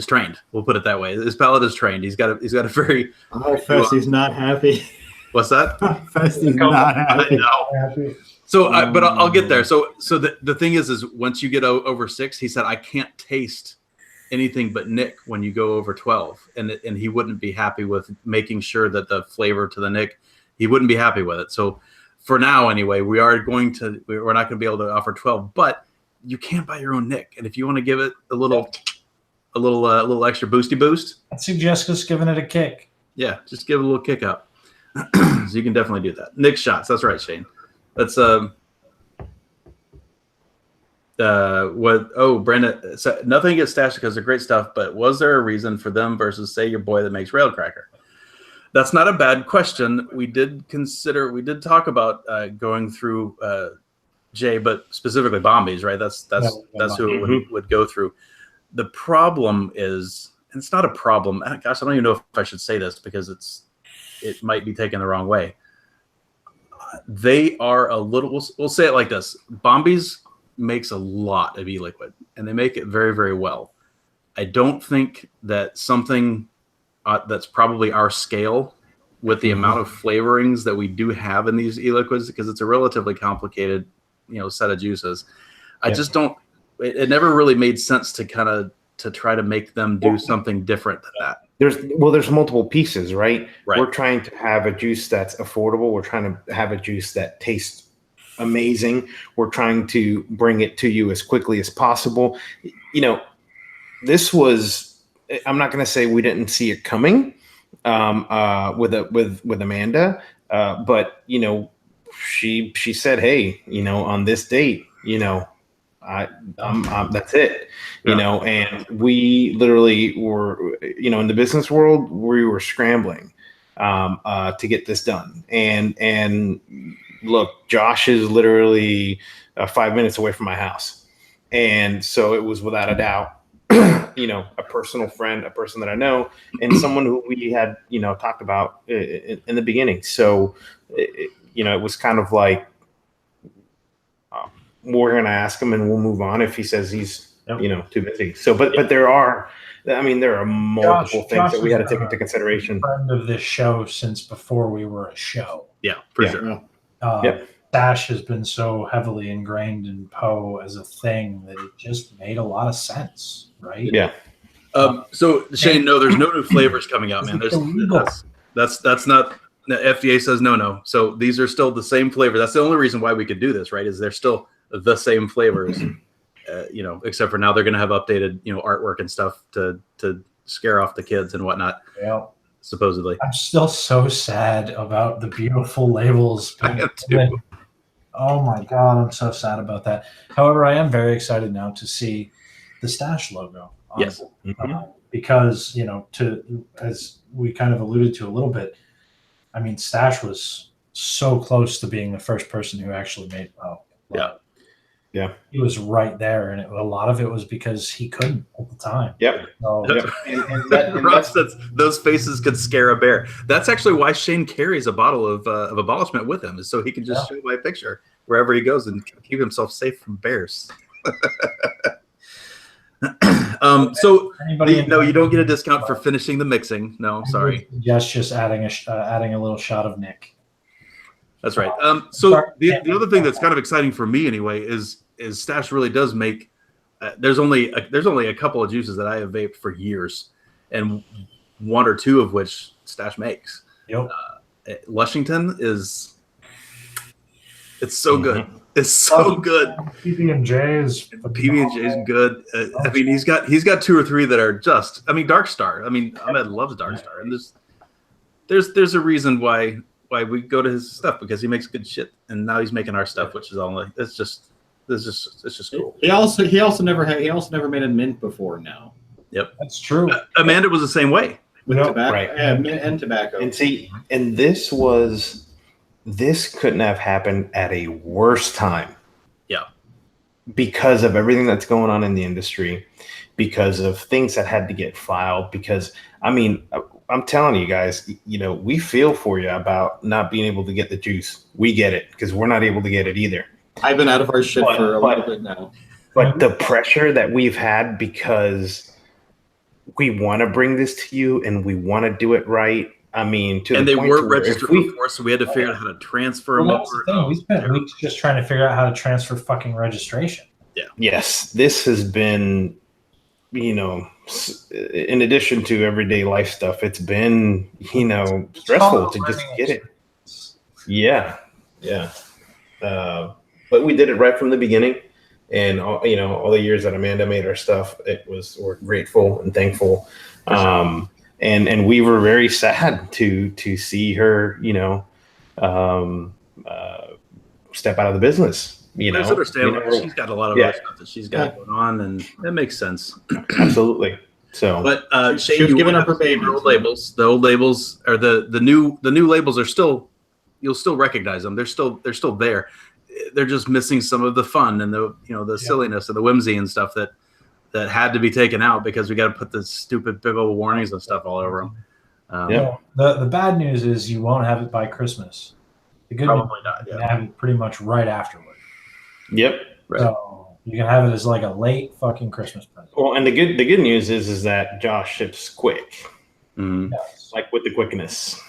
[SPEAKER 3] trained. We'll put it that way. His palate is trained. He's got a very.
[SPEAKER 5] Festy's not happy.
[SPEAKER 3] What's that?
[SPEAKER 5] Festy's not happy.
[SPEAKER 3] So, but I'll get there. So the thing is once you get over 6, he said, I can't taste anything but Nick when you go over 12, and he wouldn't be happy with making sure that the flavor to the Nick, he wouldn't be happy with it. So for now, anyway, we're not going to be able to offer 12, but you can buy your own Nick, and if you want to give it a little extra boosty boost,
[SPEAKER 4] I'd suggest just giving it a kick.
[SPEAKER 3] Yeah, just give it a little kick up. So you can definitely do that. Nick shots. That's right, Shane. That's Brandon, so nothing gets stashed because they're great stuff, but was there a reason for them versus, say, your boy that makes Railcracker? That's not a bad question. We did talk about going through Jay, but specifically Bombies, right? That's who it would go through. The problem is, and it's not a problem. Gosh, I don't even know if I should say this because it might be taken the wrong way. They are a little. We'll say it like this: Bombies makes a lot of e-liquid, and they make it very, very well. I don't think that something that's probably our scale with the amount of flavorings that we do have in these e-liquids, because it's a relatively complicated, set of juices. I just don't. It never really made sense to try to make them do something different than that.
[SPEAKER 1] There's multiple pieces, right? We're trying to have a juice that's affordable. We're trying to have a juice that tastes amazing. We're trying to bring it to you as quickly as possible. This was, I'm not going to say we didn't see it coming with Amanda, but she said, hey, on this date, that's it, and we literally were, in the business world, we were scrambling to get this done. And look, Josh is literally 5 minutes away from my house. And so it was without a doubt, a personal friend, a person that I know, and someone who we had, talked about in the beginning. So, it was kind of like, we're going to ask him and we'll move on if he says he's, too busy. So, but there are multiple things that we had to take into consideration.
[SPEAKER 4] Friend of this show since before we were a show.
[SPEAKER 3] Yeah, for sure.
[SPEAKER 4] Dash has been so heavily ingrained in Poe as a thing that it just made a lot of sense, right?
[SPEAKER 1] Yeah.
[SPEAKER 3] So Shane, no, there's no new flavors coming out, man. That's not. The FDA says no. So these are still the same flavor. That's the only reason why we could do this, right? Is they're still the same flavors. except for now they're going to have updated, artwork and stuff to scare off the kids and whatnot.
[SPEAKER 4] Yeah.
[SPEAKER 3] Supposedly.
[SPEAKER 4] I'm still so sad about the beautiful labels.
[SPEAKER 3] I am too.
[SPEAKER 4] Oh my God, I'm so sad about that. However, I am very excited now to see the Stash logo.
[SPEAKER 3] Yes.
[SPEAKER 4] Because, as we kind of alluded to a little bit, I mean, Stash was so close to being the first person who actually made
[SPEAKER 1] Yeah.
[SPEAKER 4] He was right there, and a lot of it was because he couldn't at the time.
[SPEAKER 1] Yep.
[SPEAKER 4] So,
[SPEAKER 1] Yep. And
[SPEAKER 3] Ross says those faces could scare a bear. That's actually why Shane carries a bottle of abolishment with him, is so he can just show my picture wherever he goes and keep himself safe from bears. So no, you don't get a discount for finishing the mixing. No, sorry.
[SPEAKER 4] Yes, just adding a little shot of Nick.
[SPEAKER 3] That's right. So the other thing that's kind of exciting for me anyway is Stash really does make. There's only a couple of juices that I have vaped for years, and one or two of which Stash makes.
[SPEAKER 4] Yep.
[SPEAKER 3] Lushington it's so good. It's so good.
[SPEAKER 4] PB&J is
[SPEAKER 3] good. I mean, he's got two or three that are just. I mean, Dark Star. I mean, Ahmed loves Dark Star, and there's a reason why we go to his stuff, because he makes good shit, and now he's making our stuff, which is only it's just cool.
[SPEAKER 5] He also never made a mint before now.
[SPEAKER 3] Yep,
[SPEAKER 4] that's true.
[SPEAKER 3] Amanda was the same way
[SPEAKER 5] with tobacco,
[SPEAKER 1] right?
[SPEAKER 5] Yeah, mint and tobacco.
[SPEAKER 1] And see, and this couldn't have happened at a worse time.
[SPEAKER 3] Yeah,
[SPEAKER 1] because of everything that's going on in the industry, because of things that had to get filed. Because I mean, I'm telling you guys, we feel for you about not being able to get the juice. We get it, because we're not able to get it either.
[SPEAKER 5] I've been out of our shit for a little bit now.
[SPEAKER 1] But the pressure that we've had, because we want to bring this to you and we want to do it right. I mean,
[SPEAKER 3] and they weren't registered before, so we had to figure out how to transfer them over.
[SPEAKER 4] We spent weeks just trying to figure out how to transfer fucking registration.
[SPEAKER 3] Yeah.
[SPEAKER 1] Yes, this has been, in addition to everyday life stuff, it's been, stressful to just get it. Yeah. But we did it right from the beginning, and all the years that Amanda made our stuff, we're grateful and thankful. And we were very sad to see her, step out of the business.
[SPEAKER 3] It's understandable. She's got a lot of other stuff that she's got going on, and that makes sense.
[SPEAKER 1] Absolutely. So,
[SPEAKER 3] but
[SPEAKER 5] she was giving up her baby.
[SPEAKER 3] The old labels, or the new labels are still. You'll still recognize them. They're still there. They're just missing some of the fun and the silliness and the whimsy and stuff that had to be taken out, because we got to put the stupid big old warnings and stuff all over them.
[SPEAKER 4] The bad news is you won't have it by Christmas. The good news is you can have it pretty much right afterward.
[SPEAKER 1] Yep.
[SPEAKER 3] Right.
[SPEAKER 4] So you can have it as like a late fucking Christmas present.
[SPEAKER 1] Well, and the good news is that Josh ships quick,
[SPEAKER 4] Yes.
[SPEAKER 1] like with the quickness.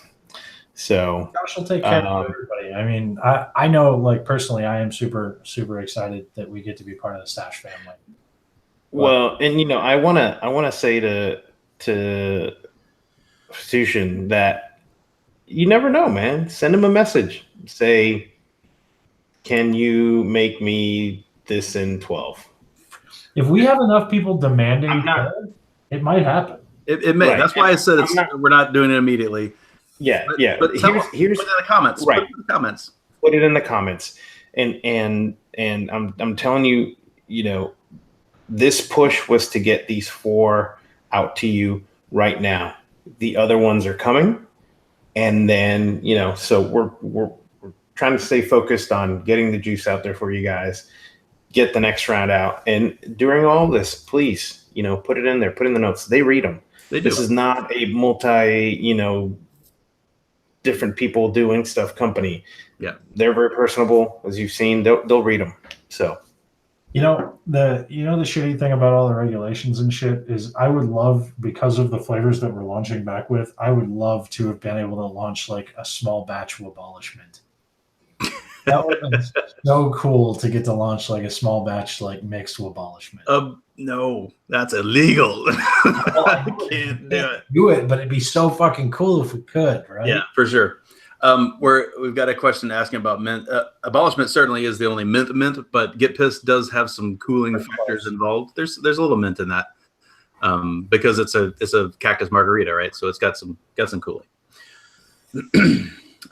[SPEAKER 1] So
[SPEAKER 4] Josh will take care of everybody. I mean, I know, like, personally, I am super, super excited that we get to be part of the Stash family.
[SPEAKER 1] Well, and I wanna say to Sushin that you never know, man. Send him a message. Say, can you make me this in 12?
[SPEAKER 4] If we have enough people demanding it might happen.
[SPEAKER 3] It may.
[SPEAKER 1] Right.
[SPEAKER 3] That's why I said we're not doing it immediately.
[SPEAKER 1] Yeah.
[SPEAKER 3] But here's put it in the comments.
[SPEAKER 1] Right.
[SPEAKER 3] Put it in the comments.
[SPEAKER 1] Put it in the comments. And I'm telling you, this push was to get these 4 out to you right now. The other ones are coming, and then so we're trying to stay focused on getting the juice out there for you guys. Get the next round out, and during all this, please, put it in there. Put in the notes. They read them. This is not a different people doing stuff company.
[SPEAKER 3] Yeah,
[SPEAKER 1] they're very personable, as you've seen. They'll read them. So.
[SPEAKER 4] The shitty thing about all the regulations and shit is I would love, because of the flavors that we're launching back with, I would love to have been able to launch like a small batch of abolishment. That would have been so cool to get to launch like a small batch like mixed abolishment.
[SPEAKER 3] No, that's illegal. I can't do it.
[SPEAKER 4] Do it, but it'd be so fucking cool if we could, right?
[SPEAKER 3] Yeah, for sure. We've got a question asking about mint. Abolishment certainly is the only mint, but Get Pissed does have some cooling factors involved. There's a little mint in that because it's a cactus margarita, right? So it's got some cooling.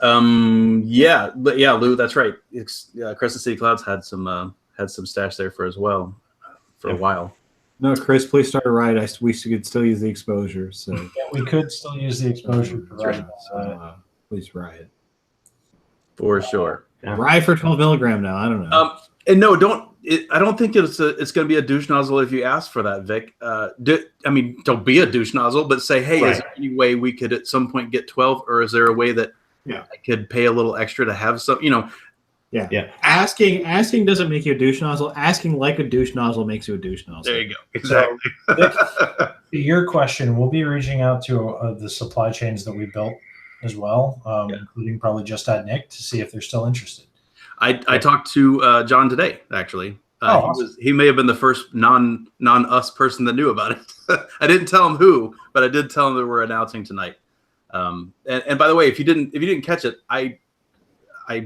[SPEAKER 3] Lou, that's right. Crescent City Clouds had some stash there for a while.
[SPEAKER 5] No, Chris, please start a riot. We could still use the exposure. So
[SPEAKER 4] Yeah, we could still use the exposure.
[SPEAKER 5] That's right. So, please riot.
[SPEAKER 3] For sure.
[SPEAKER 5] Riot for 12 milligram now. I don't know.
[SPEAKER 3] And no, I don't think it's going to be a douche nozzle if you ask for that, Vic. Don't be a douche nozzle, but say, hey, is there any way we could at some point get 12, or is there a way that I could pay a little extra to have some,
[SPEAKER 5] Yeah. Asking doesn't make you a douche nozzle. Asking like a douche nozzle makes you a douche nozzle.
[SPEAKER 3] There you go. Exactly.
[SPEAKER 4] To your question, we'll be reaching out to the supply chains that we built as well, including probably Just at Nick, to see if they're still interested.
[SPEAKER 3] I talked to John today, actually.
[SPEAKER 4] Awesome.
[SPEAKER 3] He may have been the first non-us person that knew about it. I didn't tell him who, but I did tell him that we're announcing tonight. And by the way, if you didn't catch it, I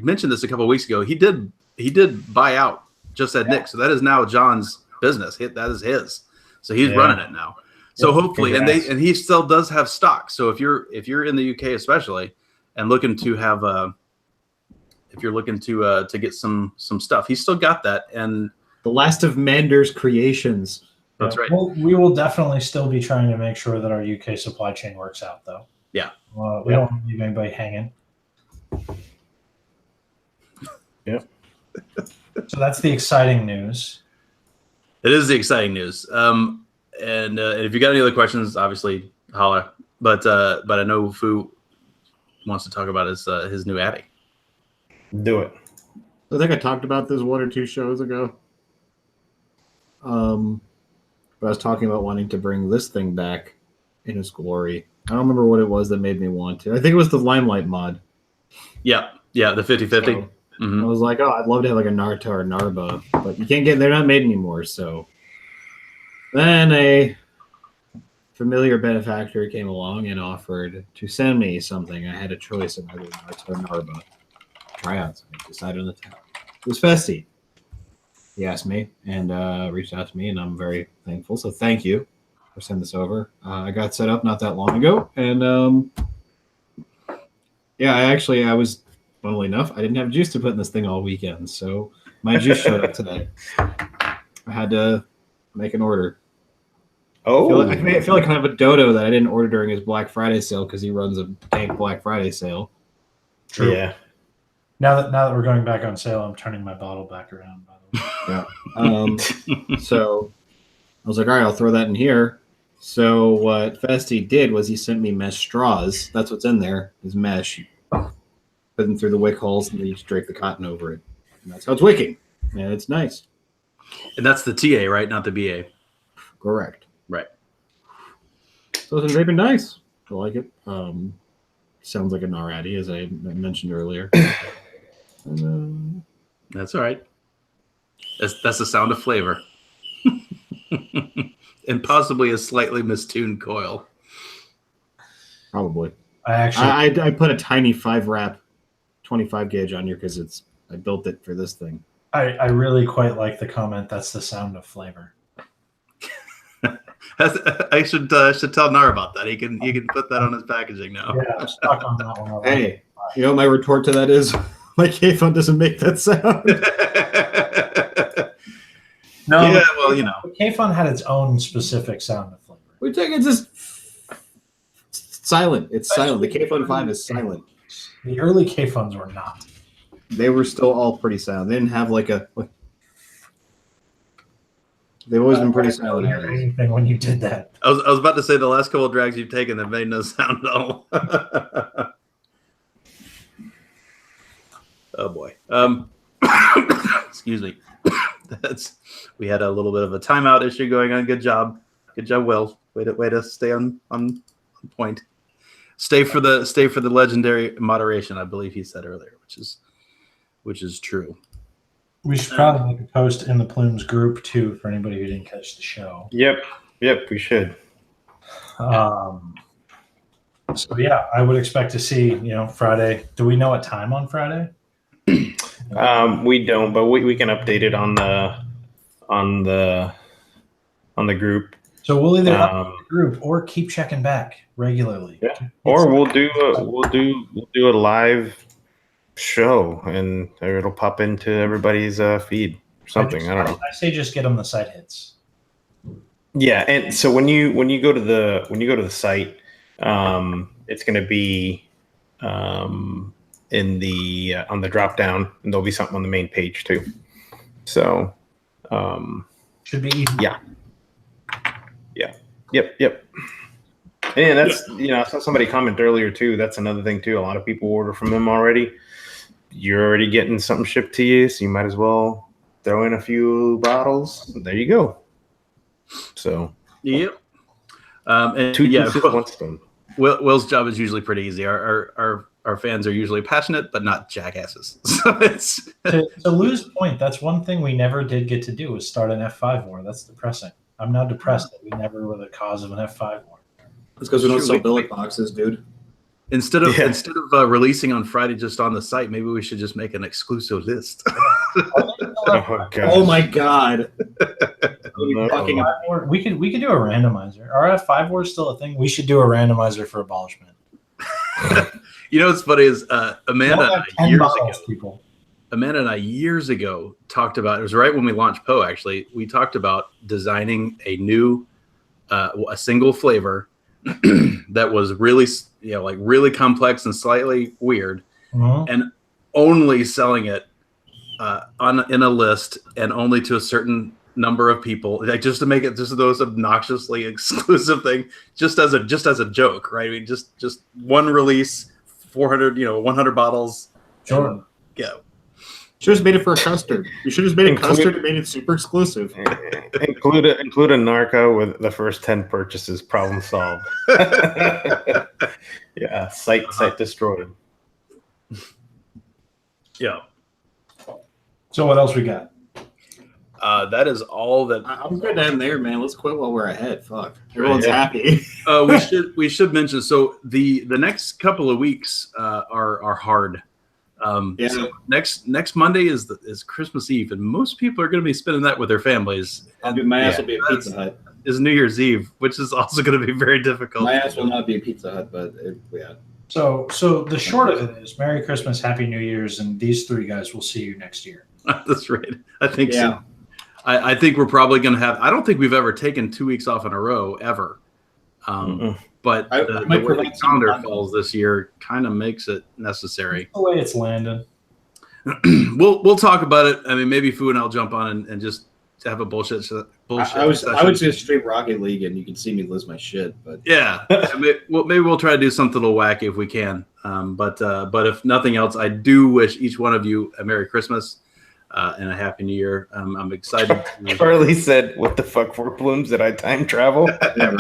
[SPEAKER 3] mentioned this a couple of weeks ago. He did buy out Just at Nick, so that is now John's business. That is his. So he's running it now. So hopefully, and he still does have stock. So if you're in the UK especially and looking to have if you're looking to get some stuff, he's still got that. And
[SPEAKER 5] the last of Mander's creations.
[SPEAKER 3] That's right.
[SPEAKER 4] We will definitely still be trying to make sure that our UK supply chain works out, though.
[SPEAKER 3] Yeah.
[SPEAKER 4] We don't want to leave anybody hanging.
[SPEAKER 1] Yep.
[SPEAKER 4] So that's the exciting news.
[SPEAKER 3] It is the exciting news. And if you got any other questions, obviously holla. But I know Fu wants to talk about his new attic.
[SPEAKER 1] Do it.
[SPEAKER 5] I think I talked about this 1 or 2 shows ago. But I was talking about wanting to bring this thing back in its glory. I don't remember what it was that made me want to. I think it was the Limelight mod.
[SPEAKER 3] Yeah, the 50/50.
[SPEAKER 5] So, I was like, I'd love to have like a Naruto or Narba, but you can't they're not made anymore. So then a familiar benefactor came along and offered to send me something. I had a choice of either Naruto or Narba. Try out. So I decided on the town. It was Festi. He asked me and reached out to me, and I'm very thankful. So thank you for sending this over. I got set up not that long ago, and I was, funnily enough, I didn't have juice to put in this thing all weekend, so my juice showed up today. I had to make an order.
[SPEAKER 1] Oh,
[SPEAKER 5] I feel like kind of a dodo that I didn't order during his Black Friday sale because he runs a dank Black Friday sale.
[SPEAKER 1] True. Yeah.
[SPEAKER 4] Now that we're going back on sale, I'm turning my bottle back around, by the way.
[SPEAKER 5] Yeah. So I was like, all right, I'll throw that in here. So what Festi did was he sent me mesh straws. That's what's in there is mesh. You put them through the wick holes, and then you just drape the cotton over it. And that's how it's wicking. And it's nice.
[SPEAKER 3] And that's the TA, right? Not the BA.
[SPEAKER 5] Correct.
[SPEAKER 3] Right.
[SPEAKER 5] So it's been nice. I like it. Sounds like a Narati, as I mentioned earlier.
[SPEAKER 3] That's all right. That's the sound of flavor. And possibly a slightly mistuned coil.
[SPEAKER 5] Probably.
[SPEAKER 4] I
[SPEAKER 5] put a tiny 5-wrap 25 gauge on here because I built it for this thing.
[SPEAKER 4] I really quite like the comment. That's the sound of flavor.
[SPEAKER 3] I should tell Nar about that. He can put that on his packaging now.
[SPEAKER 4] Yeah, I'm stuck on that one.
[SPEAKER 5] Hey, you know what my retort to that is? My K-Fun doesn't make that sound.
[SPEAKER 4] No,
[SPEAKER 3] yeah, well, you know.
[SPEAKER 4] K-Fun had its own specific sound of flavor.
[SPEAKER 5] We take it's just silent. It's silent. The K-Fun 5 is silent.
[SPEAKER 4] The early K-Funs were not.
[SPEAKER 5] They were still all pretty silent. They didn't have they've always been pretty silent.
[SPEAKER 4] I didn't hear anything when you did that.
[SPEAKER 3] I was about to say the last couple of drags you've taken have made no sound at all. Oh boy. Excuse me. We had a little bit of a timeout issue going on. Good job, Will. Way to stay on point. Stay for the legendary moderation, I believe he said earlier, which is true.
[SPEAKER 4] We should probably make a post in the Plumes group too for anybody who didn't catch the show.
[SPEAKER 1] Yep, we should.
[SPEAKER 4] So yeah, I would expect to see, Friday. Do we know what time on Friday?
[SPEAKER 1] We don't, but we can update it on the group.
[SPEAKER 4] So we'll either update the group or keep checking back regularly.
[SPEAKER 1] Yeah, or we'll do a live show and it'll pop into everybody's feed or something. I don't know.
[SPEAKER 4] I say just get them the site hits.
[SPEAKER 1] Yeah, and so when you go to the site, it's going to be in the on the drop down, and there'll be something on the main page too. So
[SPEAKER 4] should be easy.
[SPEAKER 1] Yeah. Yep. And that's I saw somebody comment earlier too. That's another thing too. A lot of people order from them already. You're already getting something shipped to you, so you might as well throw in a few bottles. There you go. So
[SPEAKER 3] yep. And
[SPEAKER 1] two uses, one stone.
[SPEAKER 3] Will's job is usually pretty easy. Our fans are usually passionate, but not jackasses. So it's
[SPEAKER 4] to Lou's point. That's one thing we never did get to do was start an F5 war. That's depressing. I'm now depressed that we never were the cause of an F5 war.
[SPEAKER 5] It's because we don't sell billet boxes, dude.
[SPEAKER 3] Instead of releasing on Friday just on the site, maybe we should just make an exclusive list.
[SPEAKER 5] Oh my god!
[SPEAKER 4] We could do a randomizer. Are F5 wars still a thing? We should do a randomizer for abolishment.
[SPEAKER 3] What's funny is Amanda and I years ago talked about, it was right when we launched Poe, actually, we talked about designing a new, a single flavor that was really, really complex and slightly weird, and only selling it in a list and only to a certain number of people, like just to make it just those obnoxiously exclusive thing, just as a joke, right? I mean, just one release, 100 bottles.
[SPEAKER 4] Sure.
[SPEAKER 3] Yeah.
[SPEAKER 5] Should have made it for a custard. You should have made a custard and made it super exclusive.
[SPEAKER 1] Include a narco with the first 10 purchases. Problem solved. Yeah, site destroyed.
[SPEAKER 3] Yeah.
[SPEAKER 5] So what else we got?
[SPEAKER 3] That is all that.
[SPEAKER 5] I'm good to end there, man. Let's quit while we're ahead. Fuck, everyone's happy.
[SPEAKER 3] We should mention. So the next couple of weeks are hard. So next Monday is Christmas Eve, and most people are going to be spending that with their families.
[SPEAKER 5] My ass will be a Pizza Hut.
[SPEAKER 3] Is New Year's Eve, which is also going to be very difficult.
[SPEAKER 5] My ass will not be a Pizza Hut, but yeah.
[SPEAKER 4] So the short of it is Merry Christmas, Happy New Year's, and these three guys will see you next year.
[SPEAKER 3] That's right. I think so. I think we're probably going to have. I don't think we've ever taken 2 weeks off in a row ever. But the way the calendar falls this year kind of makes it necessary.
[SPEAKER 4] The way it's landed.
[SPEAKER 3] We'll talk about it. I mean, maybe Fu and I'll jump on and just have a bullshit.
[SPEAKER 5] I would just stream Rocket League and you can see me lose my shit. But
[SPEAKER 3] yeah, maybe we'll try to do something a little wacky if we can. But if nothing else, I do wish each one of you a Merry Christmas. And a Happy New Year. I'm excited.
[SPEAKER 1] Charlie said, "What the fuck for Plumes? Did I time travel?"
[SPEAKER 5] Yeah,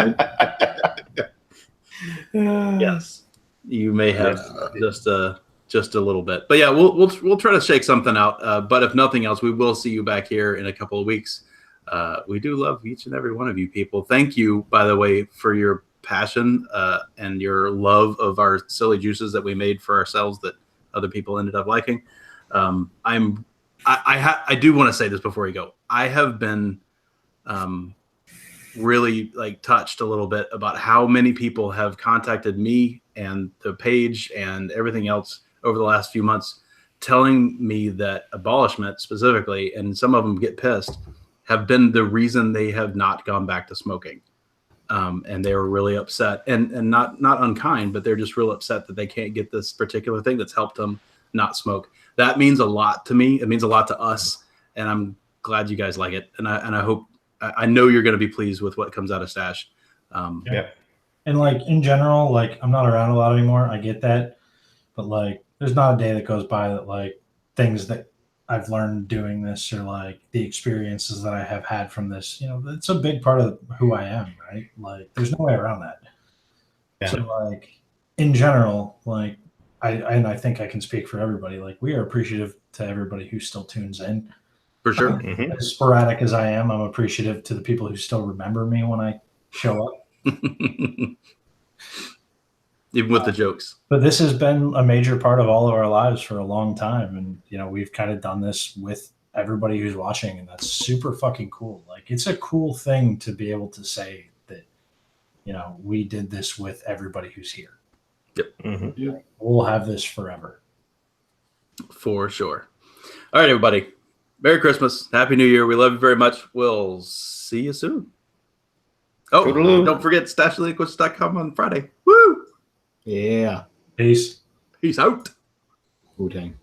[SPEAKER 5] right.
[SPEAKER 3] Yes, you may have just a little bit, but yeah, we'll try to shake something out. But if nothing else, we will see you back here in a couple of weeks. We do love each and every one of you people. Thank you, by the way, for your passion and your love of our silly juices that we made for ourselves that other people ended up liking. I do want to say this before you go. I have been really touched a little bit about how many people have contacted me and the page and everything else over the last few months, telling me that abolishment specifically, and some of them get pissed, have been the reason they have not gone back to smoking. And they were really upset and not unkind, but they're just real upset that they can't get this particular thing that's helped them not smoke. That means a lot to me. It means a lot to us, and I'm glad you guys like it. And I hope, I know you're going to be pleased with what comes out of Stash.
[SPEAKER 4] Yeah. And in general, I'm not around a lot anymore. I get that, but there's not a day that goes by that things that I've learned doing this or the experiences that I have had from this. It's a big part of who I am, right? There's no way around that. Yeah. So in general, I think I can speak for everybody. We are appreciative to everybody who still tunes in.
[SPEAKER 3] For sure.
[SPEAKER 4] As sporadic as I am, I'm appreciative to the people who still remember me when I show up.
[SPEAKER 3] even with the jokes.
[SPEAKER 4] But this has been a major part of all of our lives for a long time, and we've kind of done this with everybody who's watching, and that's super fucking cool. Like, it's a cool thing to be able to say that we did this with everybody who's here.
[SPEAKER 3] Yep.
[SPEAKER 1] Mm-hmm.
[SPEAKER 5] Yeah.
[SPEAKER 4] We'll have this forever.
[SPEAKER 3] For sure. All right, everybody. Merry Christmas. Happy New Year. We love you very much. We'll see you soon. Oh,
[SPEAKER 1] Toodaloo.
[SPEAKER 3] don't forget stashdelinquents.com on Friday. Woo!
[SPEAKER 5] Yeah.
[SPEAKER 4] Peace.
[SPEAKER 3] Peace out.
[SPEAKER 5] Wu-Tang.